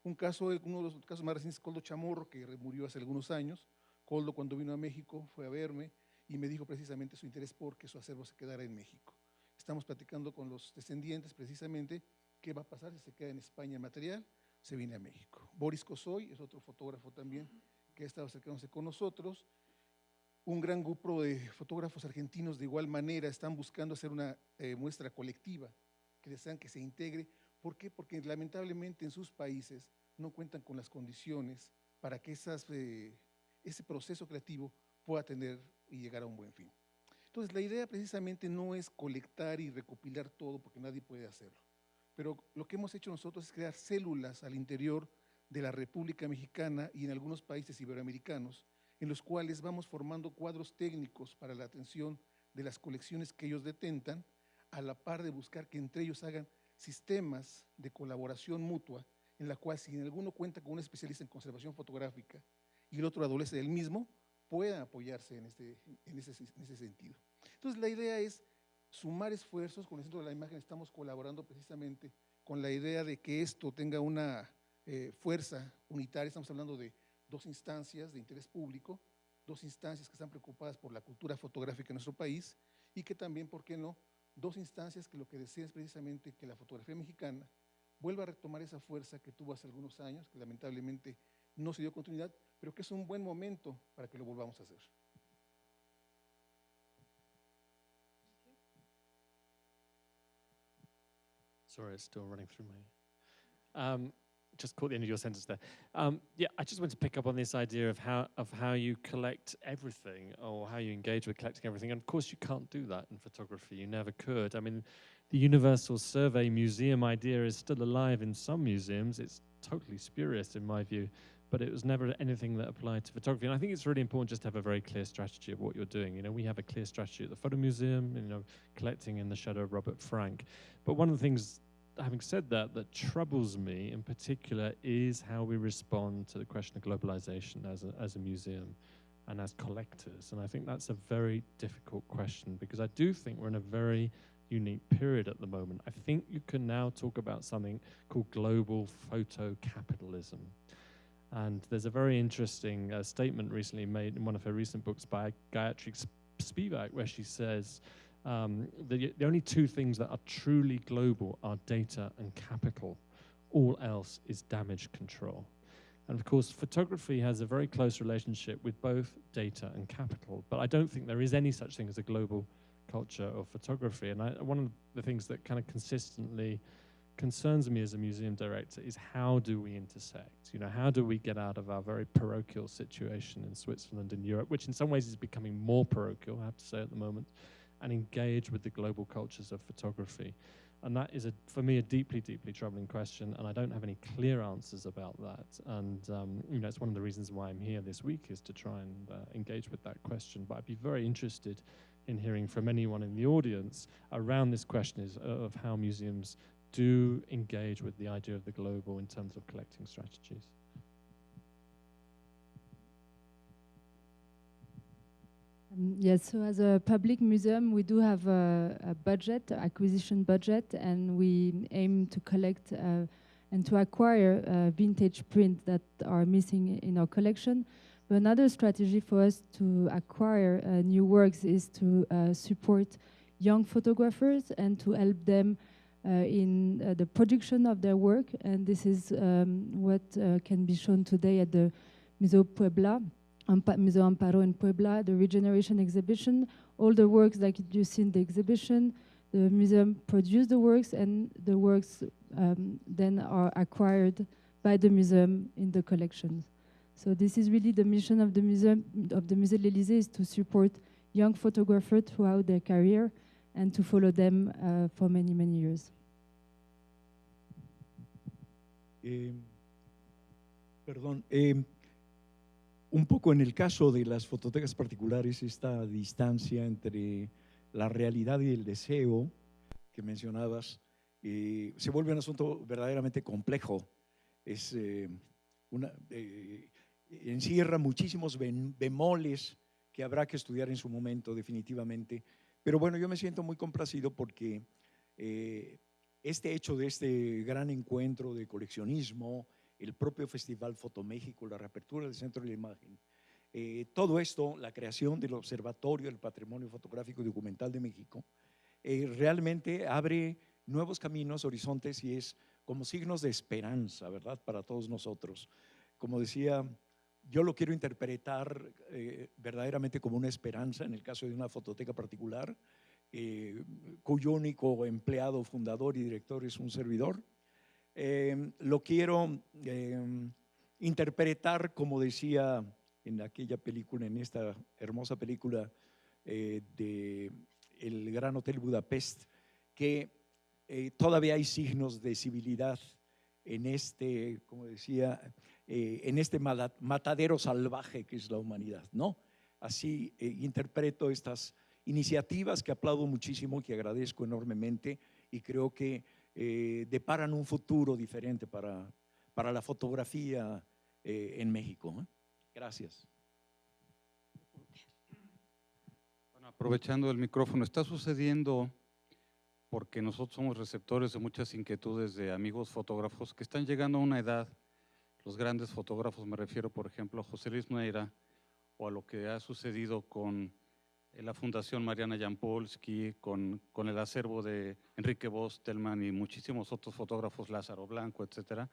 S4: Uno de los casos más recientes es Coldo Chamorro, que murió hace algunos años. Coldo, cuando vino a México, fue a verme y me dijo precisamente su interés porque su acervo se quedara en México. Estamos platicando con los descendientes precisamente qué va a pasar si se queda en España el material, se viene a México. Boris Kosoy es otro fotógrafo también que ha estado acercándose con nosotros. Un gran grupo de fotógrafos argentinos de igual manera están buscando hacer una muestra colectiva que desean que se integre. ¿Por qué? Porque lamentablemente en sus países no cuentan con las condiciones para que ese proceso creativo pueda tener y llegar a un buen fin. Entonces la idea precisamente no es colectar y recopilar todo porque nadie puede hacerlo, pero lo que hemos hecho nosotros es crear células al interior de la República Mexicana y en algunos países iberoamericanos, en los cuales vamos formando cuadros técnicos para la atención de las colecciones que ellos detentan, a la par de buscar que entre ellos hagan sistemas de colaboración mutua, en la cual si alguno cuenta con un especialista en conservación fotográfica y el otro adolece del mismo, puedan apoyarse en ese sentido. Entonces la idea es sumar esfuerzos. Con el Centro de la Imagen estamos colaborando precisamente con la idea de que esto tenga una fuerza unitaria. Estamos hablando de 2 instancias de interés público, 2 instancias que están preocupadas por la cultura fotográfica en nuestro país y que también, ¿por qué no?, 2 instancias que lo que desean es precisamente que la fotografía mexicana vuelva a retomar esa fuerza que tuvo hace algunos años, que lamentablemente no se dio continuidad, pero que es un buen momento para que lo volvamos a hacer.
S6: Sorry, it's still running through my… just caught the end of your sentence there. Yeah, I just want to pick up on this idea of how you collect everything, or how you engage with collecting everything. And of course, you can't do that in photography. You never could. I mean, the Universal Survey museum idea is still alive in some museums. It's totally spurious in my view, but it was never anything that applied to photography. And I think it's really important just to have a very clear strategy of what you're doing. You know, we have a clear strategy at the Photo Museum, you know, collecting in the shadow of Robert Frank. But one of the things, having said that, that troubles me in particular is how we respond to the question of globalization as a museum and as collectors. And I think that's a very difficult question, because I do think we're in a very unique period at the moment. I think you can now talk about something called global photo capitalism. And there's a very interesting statement recently made in one of her recent books by Gayatri Spivak, where she says, the only 2 things that are truly global are data and capital. All else is damage control. And of course, photography has a very close relationship with both data and capital, but I don't think there is any such thing as a global culture of photography. And one of the things that kind of consistently concerns me as a museum director is, how do we intersect? You know, how do we get out of our very parochial situation in Switzerland and Europe, which in some ways is becoming more parochial, I have to say at the moment, and engage with the global cultures of photography? And that is, for me, a deeply, deeply troubling question, and I don't have any clear answers about that. And you know, it's one of the reasons why I'm here this week, is to try and engage with that question. But I'd be very interested in hearing from anyone in the audience around this question of how museums do engage with the idea of the global in terms of collecting strategies.
S3: Yes, so as a public museum, we do have a budget, acquisition budget, and we aim to collect and to acquire vintage prints that are missing in our collection. But another strategy for us to acquire new works is to support young photographers and to help them in the production of their work, and this is what can be shown today at the Museo Puebla, Museo Amparo in Puebla, the Regeneration exhibition. All the works like you see in the exhibition, the museum produced the works, and the works then are acquired by the museum in the collections. So this is really the mission of the museum, of the Musée de l'Élysée, is to support young photographers throughout their career and to follow them for many, many years.
S7: Un poco en el caso de las fototecas particulares, esta distancia entre la realidad y el deseo que mencionabas se vuelve un asunto verdaderamente complejo. Encierra muchísimos bemoles que habrá que estudiar en su momento definitivamente. Pero bueno, yo me siento muy complacido porque este hecho de este gran encuentro de coleccionismo, el propio Festival Fotoméxico, la reapertura del Centro de la Imagen, todo esto, la creación del Observatorio del Patrimonio Fotográfico y Documental de México, realmente abre nuevos caminos, horizontes, y es como signos de esperanza, ¿verdad?, para todos nosotros. Como decía, yo lo quiero interpretar verdaderamente como una esperanza en el caso de una fototeca particular, cuyo único empleado, fundador y director es un servidor. Lo quiero interpretar, como decía en aquella película, en esta hermosa película de El Gran Hotel Budapest, que todavía hay signos de civilidad en este, como decía, en este matadero salvaje que es la humanidad, ¿no? Así interpreto estas iniciativas que aplaudo muchísimo, que agradezco enormemente, y creo que deparan un futuro diferente para la fotografía en México. Gracias.
S5: Bueno, aprovechando el micrófono, está sucediendo porque nosotros somos receptores de muchas inquietudes de amigos fotógrafos que están llegando a una edad, los grandes fotógrafos, me refiero por ejemplo a José Luis Neira o a lo que ha sucedido con la Fundación Mariana Jampolsky, con el acervo de Enrique Bostelman y muchísimos otros fotógrafos, Lázaro Blanco, etcétera,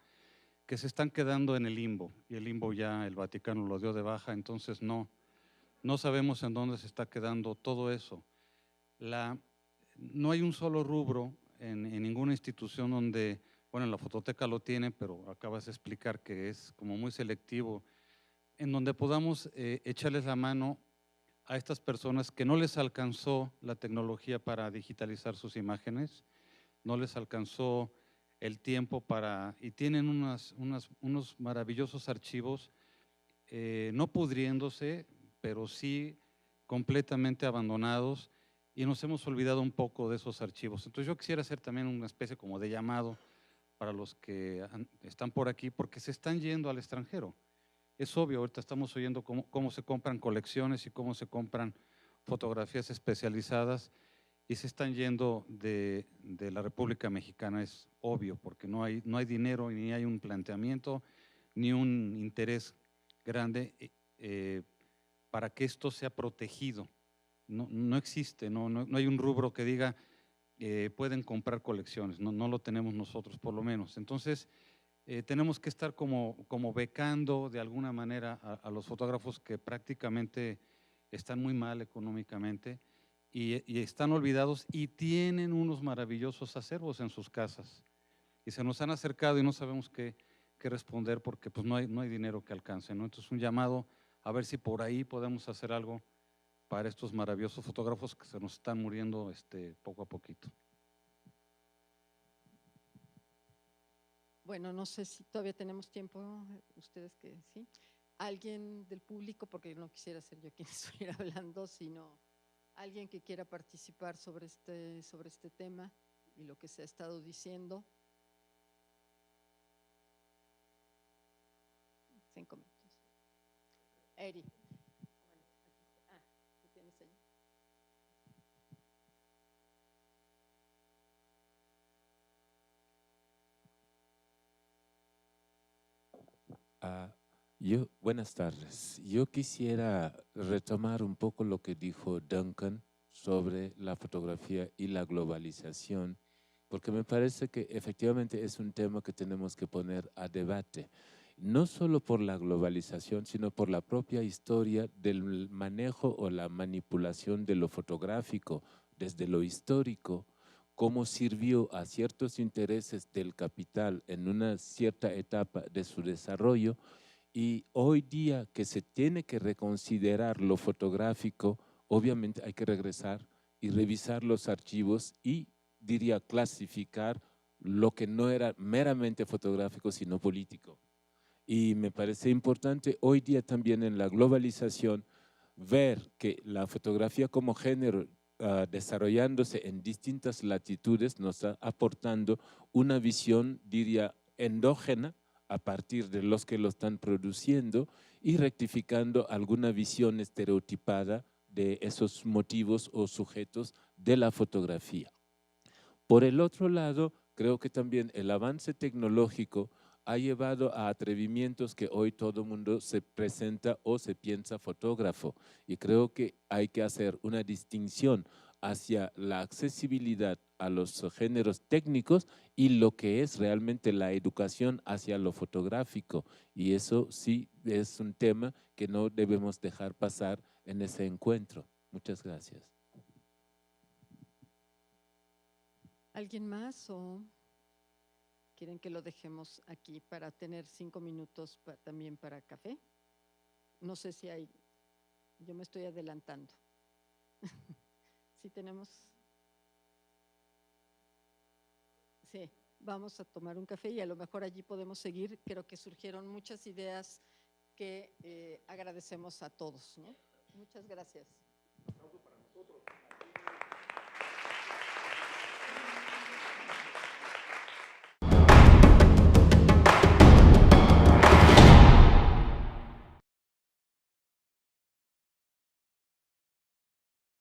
S5: que se están quedando en el limbo, y el limbo ya el Vaticano lo dio de baja, entonces no sabemos en dónde se está quedando todo eso. No hay un solo rubro en ninguna institución donde, bueno, la fototeca lo tiene, pero acabas de explicar que es como muy selectivo, en donde podamos echarles la mano a estas personas que no les alcanzó la tecnología para digitalizar sus imágenes, no les alcanzó el tiempo y tienen unos maravillosos archivos, no pudriéndose, pero sí completamente abandonados, y nos hemos olvidado un poco de esos archivos. Entonces yo quisiera hacer también una especie como de llamado para los que están por aquí, porque se están yendo al extranjero. Es obvio, ahorita estamos oyendo cómo se compran colecciones y cómo se compran fotografías especializadas, y se están yendo de la República Mexicana, es obvio, porque no hay dinero, ni hay un planteamiento, ni un interés grande para que esto sea protegido. No existe, no hay un rubro que diga pueden comprar colecciones, no lo tenemos nosotros por lo menos. Entonces tenemos que estar como becando de alguna manera a los fotógrafos que prácticamente están muy mal económicamente y están olvidados, y tienen unos maravillosos acervos en sus casas, y se nos han acercado y no sabemos qué responder porque pues no hay dinero que alcance, ¿no? Entonces un llamado a ver si por ahí podemos hacer algo para estos maravillosos fotógrafos que se nos están muriendo poco a poquito.
S2: Bueno, no sé si todavía tenemos tiempo, ustedes que sí. Alguien del público, porque no quisiera ser yo quien estuviera hablando, sino alguien que quiera participar sobre este tema y lo que se ha estado diciendo. 5 minutos. Eri. ¿Qué tienes ahí?
S9: Buenas tardes. Yo quisiera retomar un poco lo que dijo Duncan sobre la fotografía y la globalización porque me parece que efectivamente es un tema que tenemos que poner a debate, no solo por la globalización, sino por la propia historia del manejo o la manipulación de lo fotográfico desde lo histórico, cómo sirvió a ciertos intereses del capital en una cierta etapa de su desarrollo, y hoy día que se tiene que reconsiderar lo fotográfico, obviamente hay que regresar y revisar los archivos y, diría, clasificar lo que no era meramente fotográfico, sino político. Y me parece importante hoy día también en la globalización ver que la fotografía como género desarrollándose en distintas latitudes nos está aportando una visión, diría, endógena a partir de los que lo están produciendo y rectificando alguna visión estereotipada de esos motivos o sujetos de la fotografía. Por el otro lado, creo que también el avance tecnológico ha llevado a atrevimientos que hoy todo el mundo se presenta o se piensa fotógrafo, y creo que hay que hacer una distinción hacia la accesibilidad a los géneros técnicos y lo que es realmente la educación hacia lo fotográfico, y eso sí es un tema que no debemos dejar pasar en ese encuentro. Muchas gracias.
S2: ¿Alguien más o quieren que lo dejemos aquí para tener 5 minutos también para café? No sé si hay, yo me estoy adelantando. ¿Sí tenemos? Sí, vamos a tomar un café y a lo mejor allí podemos seguir. Creo que surgieron muchas ideas que agradecemos a todos, ¿no? Muchas gracias.